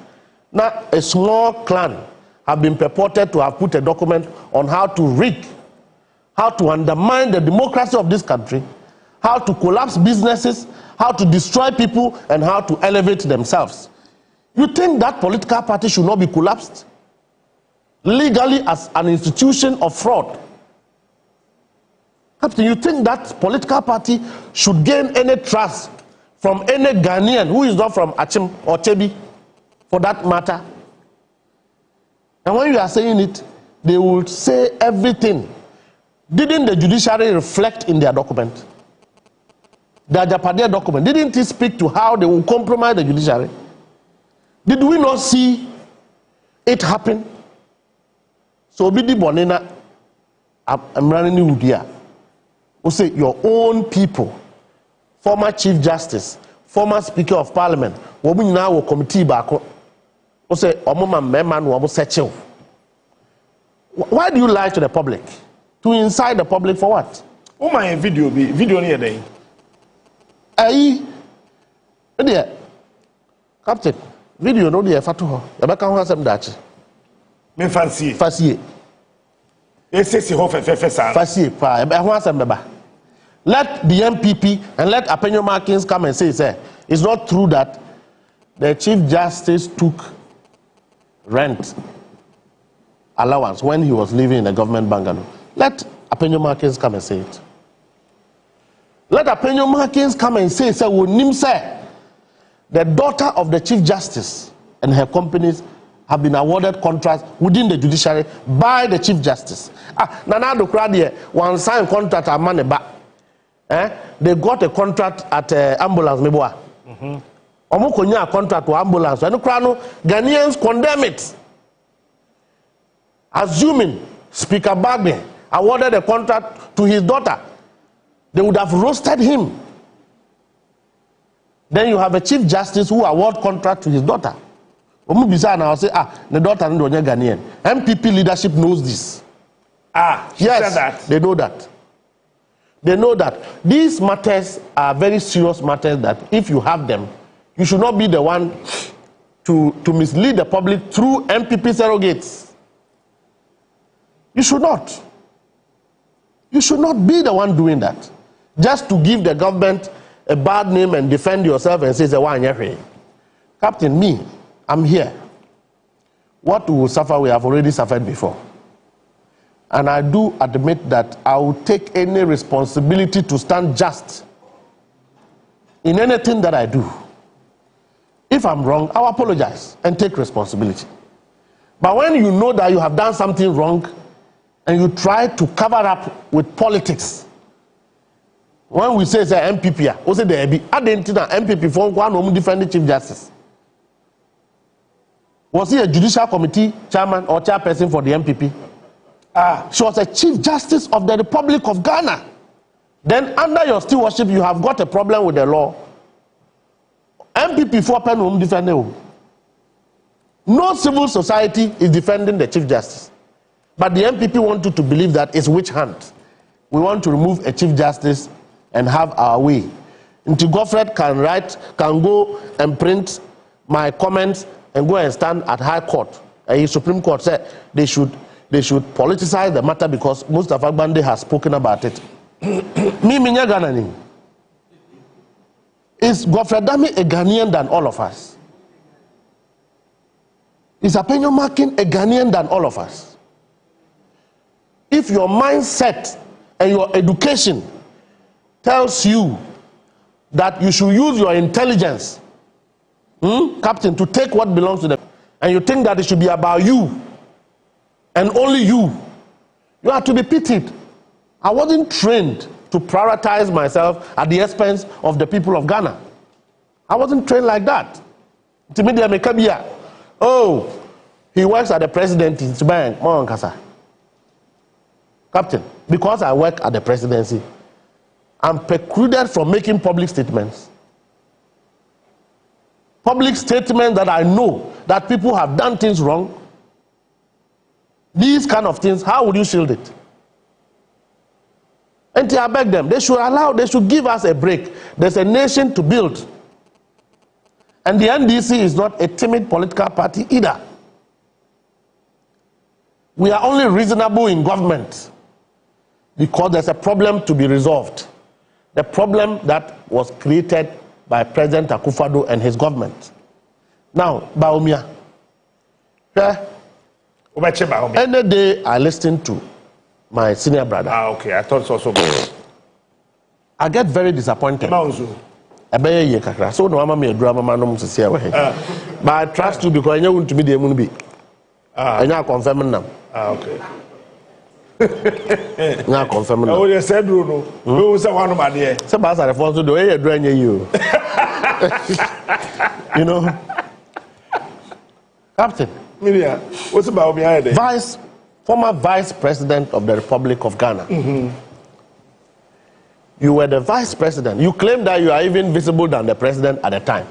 now a small clan have been purported to have put a document on how to rig, how to undermine the democracy of this country, how to collapse businesses, how to destroy people, and how to elevate themselves. You think that political party should not be collapsed? Legally as an institution of fraud. Captain, you think that political party should gain any trust from any Ghanaian who is not from Achim or Chebi, for that matter? And when you are saying it, they will say everything. Didn't the judiciary reflect in their document? The Ajapadia document, didn't it speak to how they will compromise the judiciary? Did we not see it happen? So Bidi Bonena, I'm running you here. We say your own people, former Chief Justice, former Speaker of Parliament, we now committee back. We say Omoma Meman Wabu Secho. Why do you lie to the public? To incite the public for what? Oh my video near day. Dear Captain, video no dear Fatuho. The back of some Dutch. Me fancy. Fancy. Let the MPP and let Apenyo Markins come and say, it's not true that the Chief Justice took rent allowance when he was living in a government bungalow. Let Apenyo Markins come and say it. Let Apenyo Markins come and say, the daughter of the Chief Justice and her companies have been awarded contracts within the judiciary by the Chief Justice. Nana Dokradia, one signed contract at money back. They got a contract at ambulance. Omukonya contract to ambulance. And Ghanaians condemn it. Assuming Speaker Bagbe awarded a contract to his daughter, they would have roasted him. Then you have a Chief Justice who award contract to his daughter. I'll say, the daughter is Ghanaian. MPP leadership knows this. Yes, that. They know that. They know that these matters are very serious matters that if you have them, you should not be the one to mislead the public through MPP surrogates. You should not. You should not be the one doing that. Just to give the government a bad name and defend yourself and say, Captain, me, I'm here. What we will suffer, we have already suffered before. And I do admit that I will take any responsibility to stand just in anything that I do. If I'm wrong, I'll apologize and take responsibility. But when you know that you have done something wrong and you try to cover up with politics, when we say it's an MPP, we say there be identity MPP for one who defend the Chief Justice. Was he a judicial committee chairman or chairperson for the MPP? She was a Chief Justice of the Republic of Ghana. Then under your stewardship, you have got a problem with the law. MPP for pen home defending. No civil society is defending the Chief Justice. But the MPP want you to believe that it's witch hunt. We want to remove a Chief Justice and have our way. Until Godfred can go and print my comments and go and stand at High Court Supreme Court said they should politicize the matter because Mustafa Bande has spoken about it. Me minya Ghana ni. Is Godfrey Dami a Ghanaian than all of us? Is Apenyo Makin a Ghanaian than all of us? If your mindset and your education tells you that you should use your intelligence, Captain, to take what belongs to them, and you think that it should be about you and only you are to be pitied. I wasn't trained to prioritize myself at the expense of the people of Ghana. I wasn't trained like that. Oh, he works at the presidency bank. Captain, because I work at the presidency, I'm precluded from making public statements. Public statements that I know that people have done things wrong. These kind of things, how would you shield it? And I beg them, they should give us a break. There's a nation to build. And the NDC is not a timid political party either. We are only reasonable in government because there's a problem to be resolved. The problem that was created by President Akufo-Addo and his government. Now, Baumia. Any day I listen to my senior brother. Okay, I thought so. I get very disappointed. So no mama me drama man to see away. But I trust you because I want to be the moon be. I now confirm now. Okay. Now confirm now. Oh, you said Bruno. Who was one of my dear? Somebody are forced to do a drain you. You know, Captain. What's about behind it? Former Vice President of the Republic of Ghana. You were the Vice President. You claim that you are even visible than the President at the time.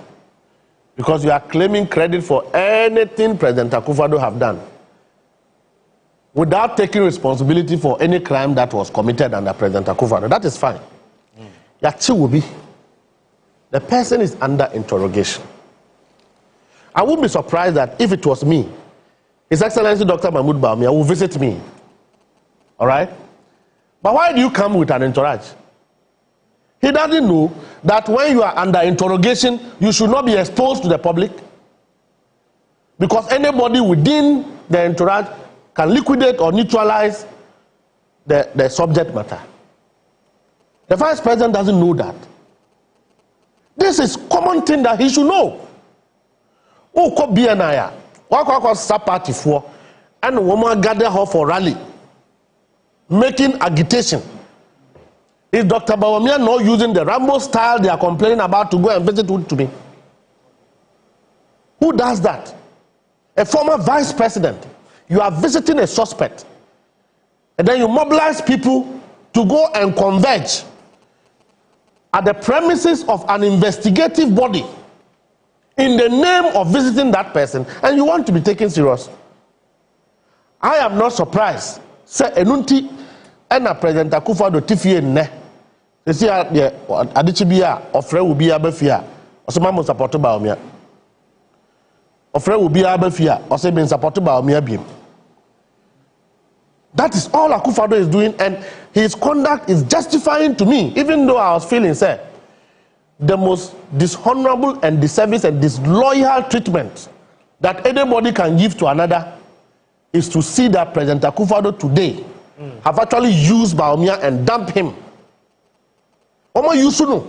Because you are claiming credit for anything President Akufo-Addo have done. Without taking responsibility for any crime that was committed under President Akufo-Addo. That is fine. Yachi will be. The person is under interrogation. I wouldn't be surprised that if it was me, His Excellency Dr. Mahmoud Bawumia will visit me. All right? But why do you come with an entourage? He doesn't know that when you are under interrogation, you should not be exposed to the public. Because anybody within the entourage can liquidate or neutralize the subject matter. The Vice President doesn't know that. This is common thing that he should know. Oh, ko BNI. What party for? And woman gather her for rally, making agitation. Is Dr. Bawumia not using the Rambo style they are complaining about to go and visit to me? Who does that? A former vice president. You are visiting a suspect, and then you mobilize people to go and converge at the premises of an investigative body in the name of visiting that person, and you want to be taken serious. I am not surprised. Say enunti ena President Akufo-Addo tifie nne. They see the adichibia ofre will be abafia. Osema mo support Bawumia. Ofre will be abafia. Ose been support Bawumia bim. That is all Akufo-Addo is doing, and his conduct is justifying to me, even though I was feeling say the most dishonorable and disservice and disloyal treatment that anybody can give to another is to see that President Akufo-Addo today have actually used Bawumia and dumped him. Omo Yusuno.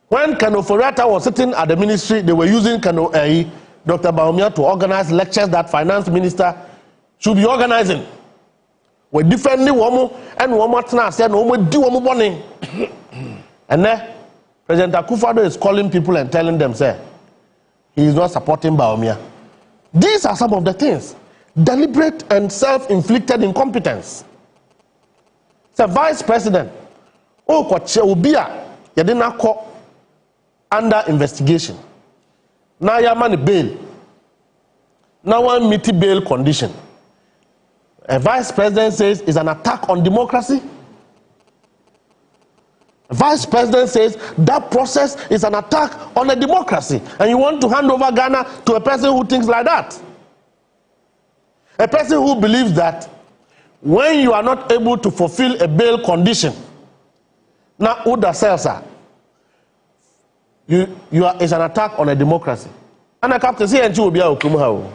When Kano Foriata was sitting at the ministry, they were using Dr. Bawumia to organize lectures that finance minister should be organizing. We defending woman and woman said no woman do woman warning. And then President Akufo-Addo is calling people and telling them, say, he is not supporting Bawumia. These are some of the things. Deliberate and self-inflicted incompetence. It's a vice president. Oh, kwache ubia yadina ko under investigation. Now yaman bail. Now one meet bail condition. A vice president says it's an attack on democracy. A vice president says that process is an attack on a democracy, and you want to hand over Ghana to a person who thinks like that. A person who believes that when you are not able to fulfill a bail condition, now Uda Selsa, you are is an attack on a democracy. And I captain say and you will be a Okumuha.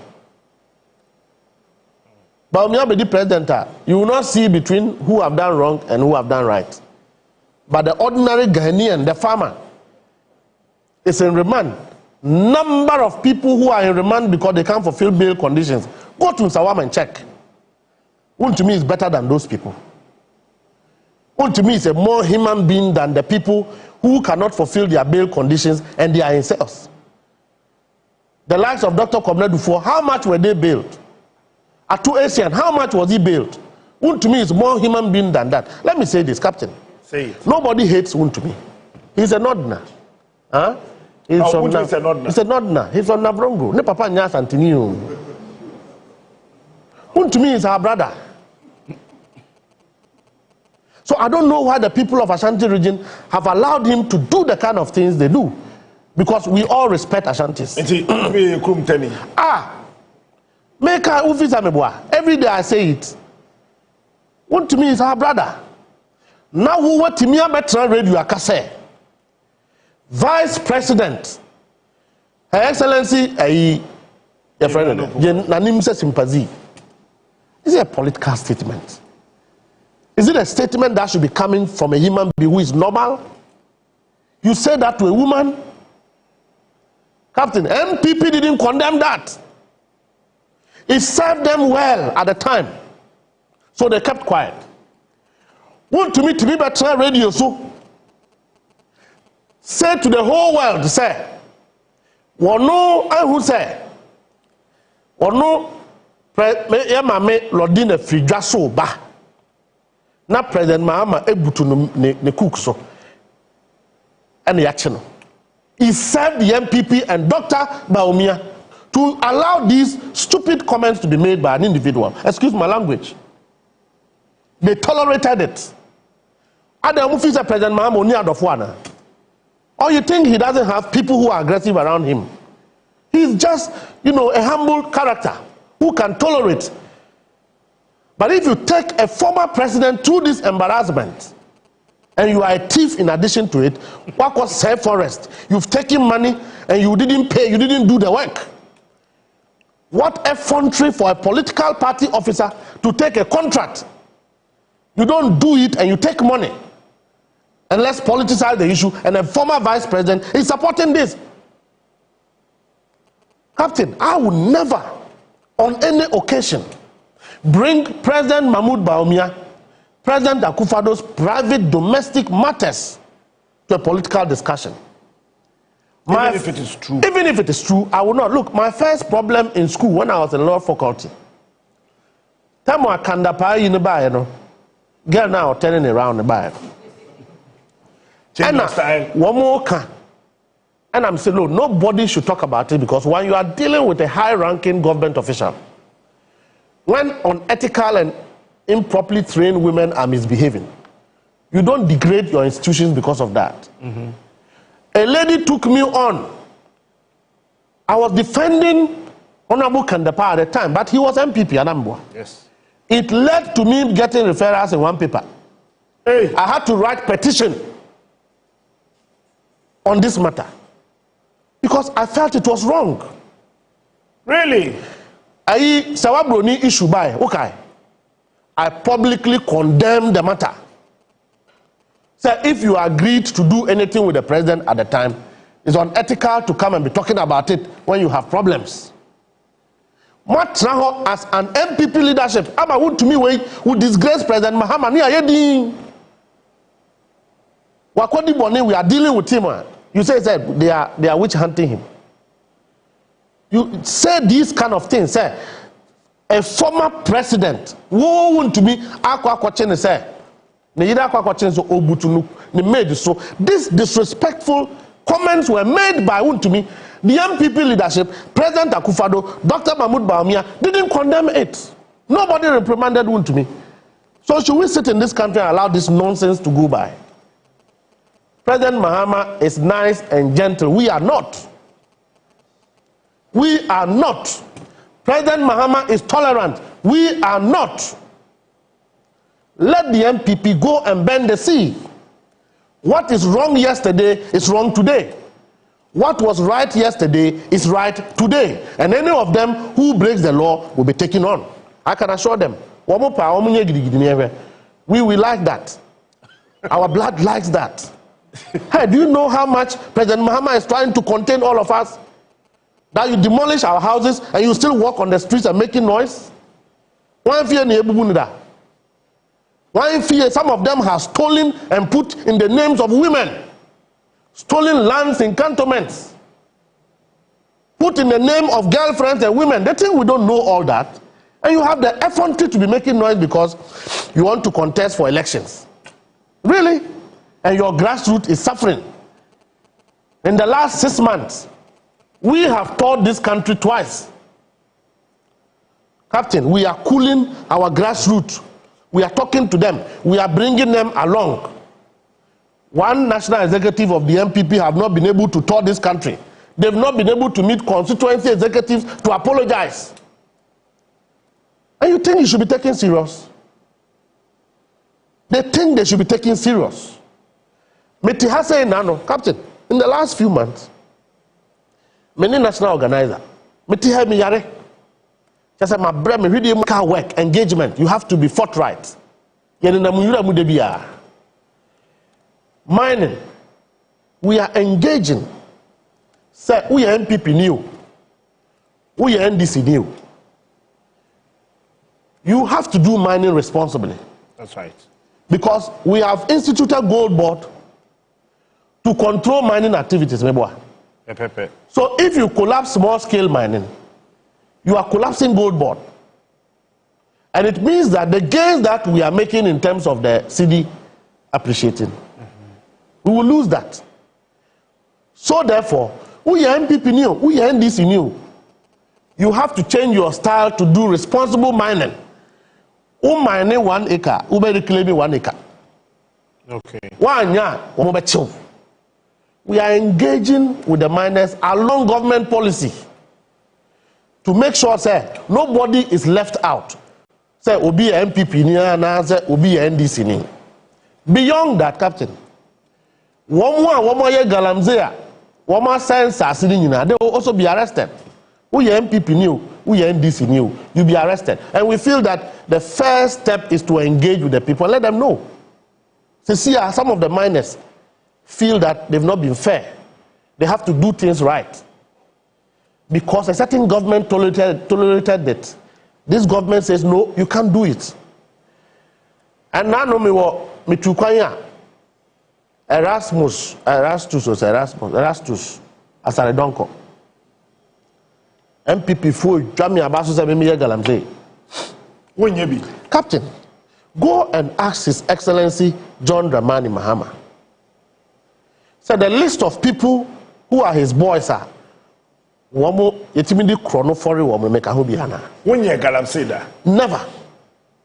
But when you be the president, you will not see between who have done wrong and who have done right. But the ordinary Ghanaian, the farmer, is in remand. Number of people who are in remand because they can't fulfill bail conditions. Go to Sawam and check. One to me is better than those people. One to me is a more human being than the people who cannot fulfill their bail conditions and they are in cells. The likes of Dr. Komna Dufo, how much were they bailed? Atu Asian, how much was he bailed? One to me is more human being than that. Let me say this, Captain. Say it. Nobody hates One to me. He's a Nodna. Huh? He's a Nodna. He's a Nodna. He's from Navrongo. Ne Papa Nyas Antonio. One to me is our brother. So I don't know why the people of Ashanti region have allowed him to do the kind of things they do. Because we all respect Ashantis. Every day I say it. One to me is our brother. Now who what Timia Betra Radio Akase? Vice President, Her Excellency, your friend, Nanimse Sympathy. Is it a political statement? Is it a statement that should be coming from a human being who is normal? You say that to a woman? Captain, MPP didn't condemn that. It served them well at the time. So they kept quiet. Want to be better radio so say to the whole world, say, Wono I who say, Wono Yamame Lodine Fridja so ba. Na President Mahama ebutu ne cook so. And the action. He served the MPP and Dr. Baumia to allow these stupid comments to be made by an individual. Excuse my language. They tolerated it. Adam Mufisa President Mahama only out of one. Or you think he doesn't have people who are aggressive around him? He's just, a humble character who can tolerate. But if you take a former president through this embarrassment, and you are a thief in addition to it, what was safe forest? You've taken money and you didn't pay, you didn't do the work. What effrontery for a political party officer to take a contract. You don't do it and you take money. And let's politicize the issue, and a former vice president is supporting this. Captain, I would never, on any occasion, bring President Mahmoud Baumia, President Akufado's private domestic matters to a political discussion. Even if it is true. Even if it is true, I will not. Look, my first problem in school when I was in law faculty, time I can girl now turning around the bar. And one more can. And I'm saying, no, nobody should talk about it because when you are dealing with a high-ranking government official, when unethical and improperly trained women are misbehaving, you don't degrade your institutions because of that. A lady took me on. I was defending Honorable Kandapa at the time, but he was MPP Anambwa. Yes. It led to me getting referrals in one paper. Hey. I had to write petition on this matter because I felt it was wrong. Really? Sawabroni issue by okay. I publicly condemned the matter. So if you agreed to do anything with the president at the time, it's unethical to come and be talking about it when you have problems. What now as an MPP leadership, Aba would to me would disgrace President Mahama. Wakwadi Boni, we are dealing with him. You say they are witch hunting him. You say these kind of things, say a former president who want to be aqua say so these disrespectful comments were made by Untumi. The MPP leadership, President Akufado, Dr. Mahmoud Baumia didn't condemn it. Nobody reprimanded Untumi. So should we sit in this country and allow this nonsense to go by? President Mahama is nice and gentle. We are not. We are not. President Mahama is tolerant. We are not. Let the MPP go and bend the sea. What is wrong yesterday is wrong today. What was right yesterday is right today. And any of them who breaks the law will be taken on. I can assure them. We will like that. Our blood likes that. Hey, do you know how much President Mahama is trying to contain all of us? That you demolish our houses and you still walk on the streets and making noise? One fear, some of them have stolen and put in the names of women. Stolen lands in cantonments. Put in the name of girlfriends and women. They think we don't know all that. And you have the effrontery to be making noise because you want to contest for elections. Really? And your grassroots is suffering. In the last 6 months, we have toured this country twice. Captain, we are cooling our grassroots. We are talking to them. We are bringing them along. One national executive of the MPP have not been able to tour this country. They've not been able to meet constituency executives to apologize. And you think you should be taken serious? They think they should be taken serious. Metihase Nano, Captain, in the last few months, many national organizers, Metihe Miyare, just my brother, really work, engagement, you have to be forthright. Mining, we are engaging. Say, we are MPP new. We are NDC new. You have to do mining responsibly. That's right. Because we have instituted gold board to control mining activities. So if you collapse small scale mining, you are collapsing gold board. And it means that the gains that we are making in terms of the CD appreciating, we will lose that. So therefore, we are MPP new, we are NDC new. You have to change your style to do responsible mining. Mining 1 acre, reclaiming 1 acre. Okay. We are engaging with the miners along government policy to make sure, say, nobody is left out. Say, obi a MPP ni na say obi a NDC ni. Beyond that, Captain, one more ye galamsey, one more sense asini nyina, they will also be arrested. We are MPP new, we are NDC new, you'll be arrested. And we feel that the first step is to engage with the people, let them know. So see, some of the miners feel that they've not been fair. They have to do things right. Because a certain government tolerated it. This government says, no, you can't do it. And now, me tukwanya Erastus, Asaredonko. MPP for Jami Abasu Sabimiya Galamsey. When you be Captain, go and ask His Excellency John Dramani Mahama. So the list of people who are his boys are yetimidi chrono for woman make a hobiana. When you Galamsey that? Never.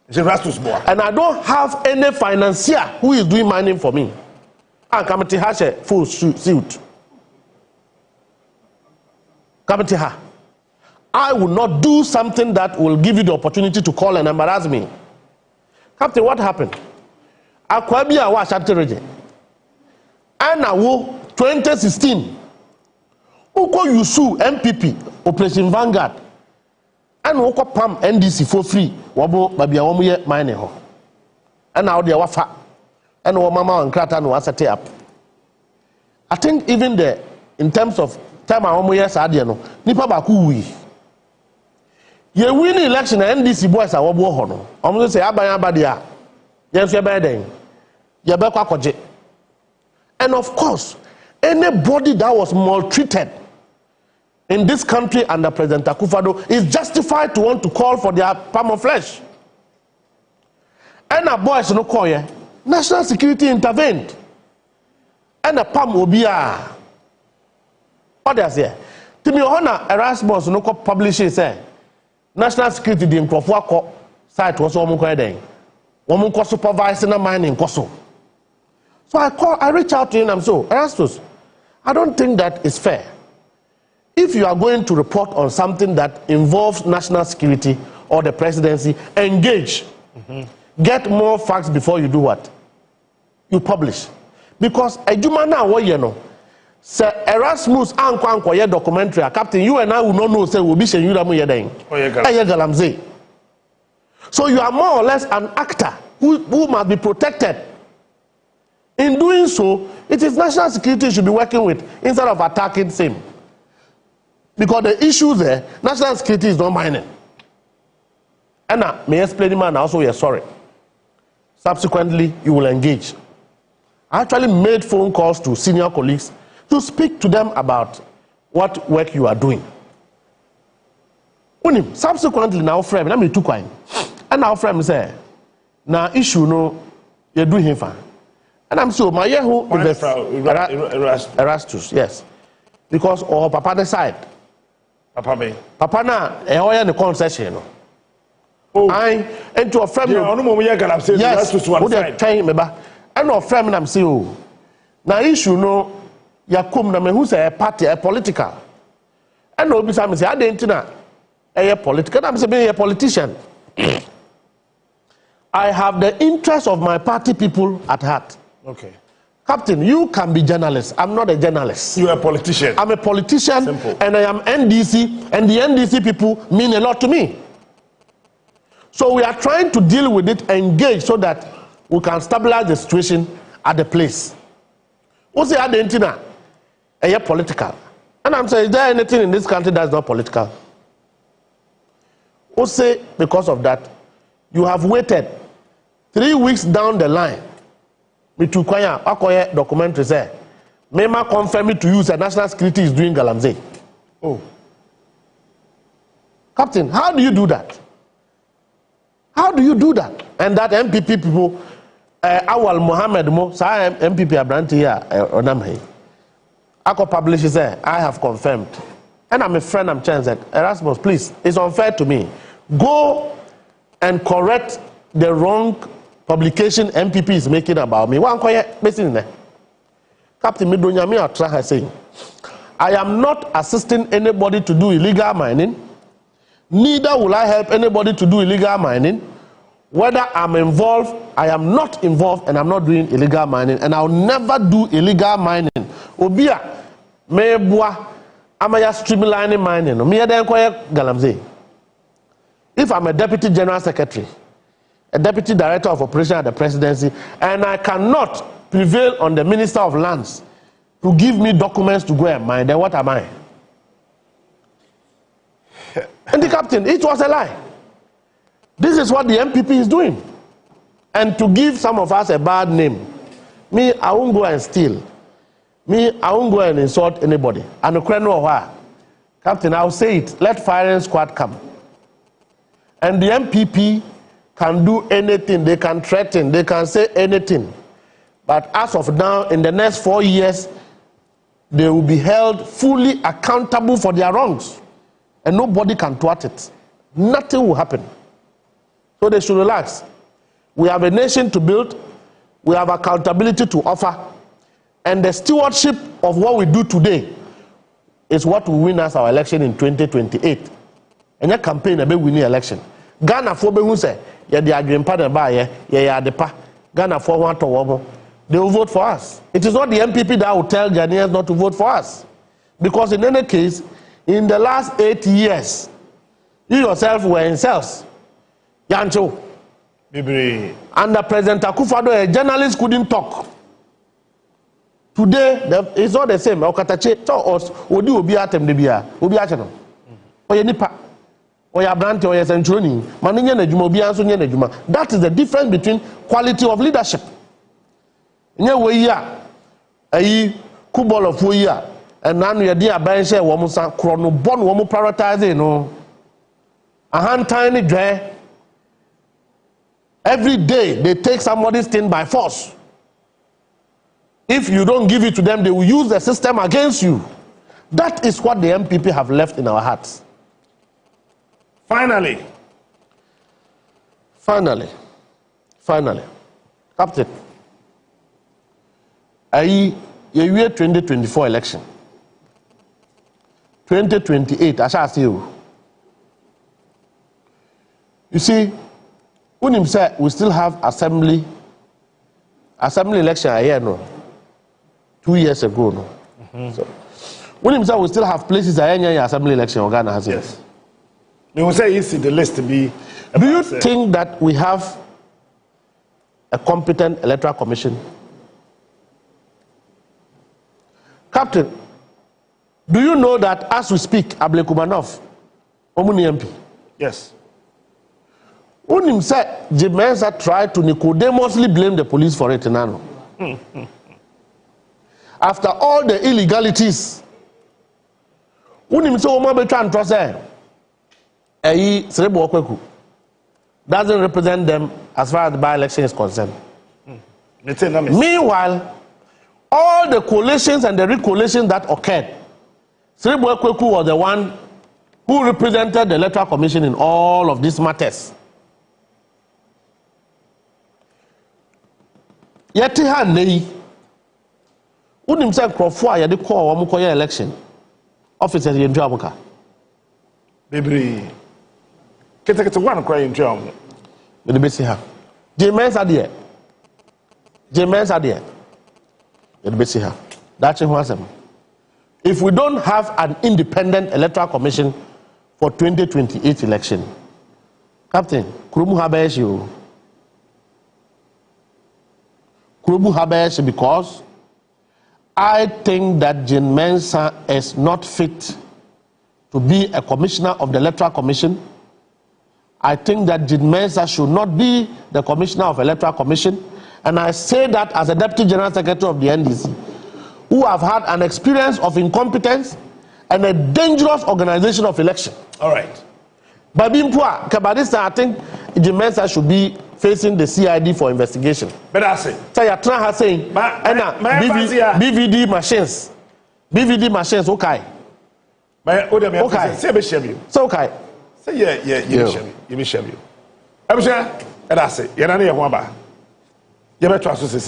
It's a Rastus boy. And I don't have any financier who is doing mining for me. I come to Hashe full suit. Come to her. I will not do something that will give you the opportunity to call and embarrass me. Captain, what happened? Akwabia wa chapter region. And now 2016. Uko Yusu MPP Operation Vanguard. And Uko Pam NDC for free. Wabo babia wamu ye mine ho. And now they wafa. And mama and krata no asate up. I think even the in terms of time wamu ye sadia no nipa baku wi. Ye win election NDC boys are wabo ho no. Omo say aban abadia. Ye so be den. Ye be kwa koje. And of course, anybody that was maltreated in this country under President Akufo-Addo is justified to want to call for their palm of flesh. And a boys no call ye, national security intervened. And a palm obia. What they say? Timi Ohana Erasmus no publish it say national security the Introspection site was woman den. Woman ko supervising na mining koso. So I reach out to him and so, Erastus, I don't think that is fair. If you are going to report on something that involves national security or the presidency, engage. Get more facts before you do what? You publish. Because ejuma na wo ye no. Sir Erasmus anko ye documentary, Captain, you and I will not know say will be shen you ramu ye den. Galamsey. So you are more or less an actor who must be protected. In doing so, it is national security you should be working with instead of attacking same. Because the issue there, national security is not mining. And now, may I explain man also you're sorry. Subsequently, you will engage. I actually made phone calls to senior colleagues to speak to them about what work you are doing. Subsequently, now friend, let me took one. And now friend say, now issue no, you're doing him fine. And I'm so my who Erastus, yes. Because or Papa decide. Papa na the concession. Oh, I into a friend. Yes, who they trying me ba. And no friend I'm say oh. Now issue no ya come na me who say a party a political. And no be say I didn't na a political. I'm say a politician. I have the interest of my party people at heart. Okay. Captain, you can be journalist. I'm not a journalist. You're a politician. I'm a politician. Simple. And I am NDC, and the NDC people mean a lot to me. So we are trying to deal with it, engage so that we can stabilize the situation at the place. What's the identity? A political. And I'm saying, is there anything in this country that's not political? Who say because of that, you have waited 3 weeks down the line. Me to kwaya akoye documentary say Mema confirm to you that national security is doing Galamsey. Oh. Captain, how do you do that? How do you do that? And that MPP people Awal Mohammed Mo sa MPP abranti here onamhe. Ako publish say I have confirmed. And I'm a friend, I'm chance that Erasmus, please, it's unfair to me. Go and correct the wrong publication MPP is making about me. One quiet message there. Captain Midonyami Atra saying, I am not assisting anybody to do illegal mining. Neither will I help anybody to do illegal mining. Whether I'm involved, I am not involved, and I'm not doing illegal mining, and I'll never do illegal mining. Obia, mebwa, amaya streamlining mining. Me then quiet Galamsey. If I'm a deputy general secretary, a deputy director of operation at the presidency, and I cannot prevail on the minister of lands to give me documents to go and mine, then what am I? And the captain, it was a lie. This is what the MPP is doing. And to give some of us a bad name, me, I won't go and steal. Me, I won't go and insult anybody. And the Captain, I'll say it, let firing squad come. And the MPP can do anything, they can threaten, they can say anything. But as of now, in the next 4 years, they will be held fully accountable for their wrongs. And nobody can thwart it. Nothing will happen. So they should relax. We have a nation to build, we have accountability to offer, and the stewardship of what we do today is what will win us our election in 2028. And your campaign will win the election. Ghana for be who say, yeah, the agreement yeah, the pa. Ghana for one to they will vote for us. It is not the MPP that will tell Ghanaians not to vote for us. Because in any case, in the last 8 years, you yourself were in cells. Yancho. Under President Akufo-Addo, a journalist couldn't talk. Today, it's not the same. Okatache, Odi Obi Atem Debia, Obi Achano. Oye Nipa, Oya Brante, Oya Centroni, Maninya Nejuma, Obi Anso Nejuma. That is the difference between quality of leadership. Nye we ya, ayi kubol of we ya, and now we are dear benche womusa chrono bon womu prioritize no. A hand tiny dre. Every day they take somebody's thing by force. If you don't give it to them, they will use the system against you. That is what the MPP have left in our hearts. Finally, Captain, year 2024 election, 2028, I shall see you. You see, when him said we still have assembly election a year no, 2 years ago no. So when him said we still have places a year assembly election in Ghana has it. Yes. You will say you see the list to be. Do you think that we have a competent electoral commission? Captain, do you know that as we speak, Ablekumanov, Omuni MP? Yes. When him said Jim Mensah tried to Nicodemously blame the police for it now. After all the illegalities, when him said Oma Betran Trose, Serebo Okweku doesn't represent them as far as the by-election is concerned. Meanwhile, all the coalitions and the recoalitions that occurred, Serebo Okweku was the one who represented the Electoral Commission in all of these matters. Yet he had nay. Wouldn't himself Crawford, I had to call Wamukoya election officers in Jabuka. Baby, get one crying drum. With the basic her. James are there. James are there. With the basic her. That's what if we don't have an independent electoral commission for 2028 election, Captain, Kurumu Habeshi. Kurubu Habesh, because I think that Jim Mensah is not fit to be a commissioner of the Electoral Commission. I think that Jim Mensah should not be the commissioner of Electoral Commission. And I say that as a Deputy General Secretary of the NDC, who have had an experience of incompetence and a dangerous organization of election. All right. But Kabadista, I think Jim Mensah should be facing the CID for investigation. But I say, Sayatra has saying, BVD machines, okay. Okay. Say be share you. So okay. Say yeah, you be share you. I'm sure, and I say, you're not here, Wamba. You better trust us,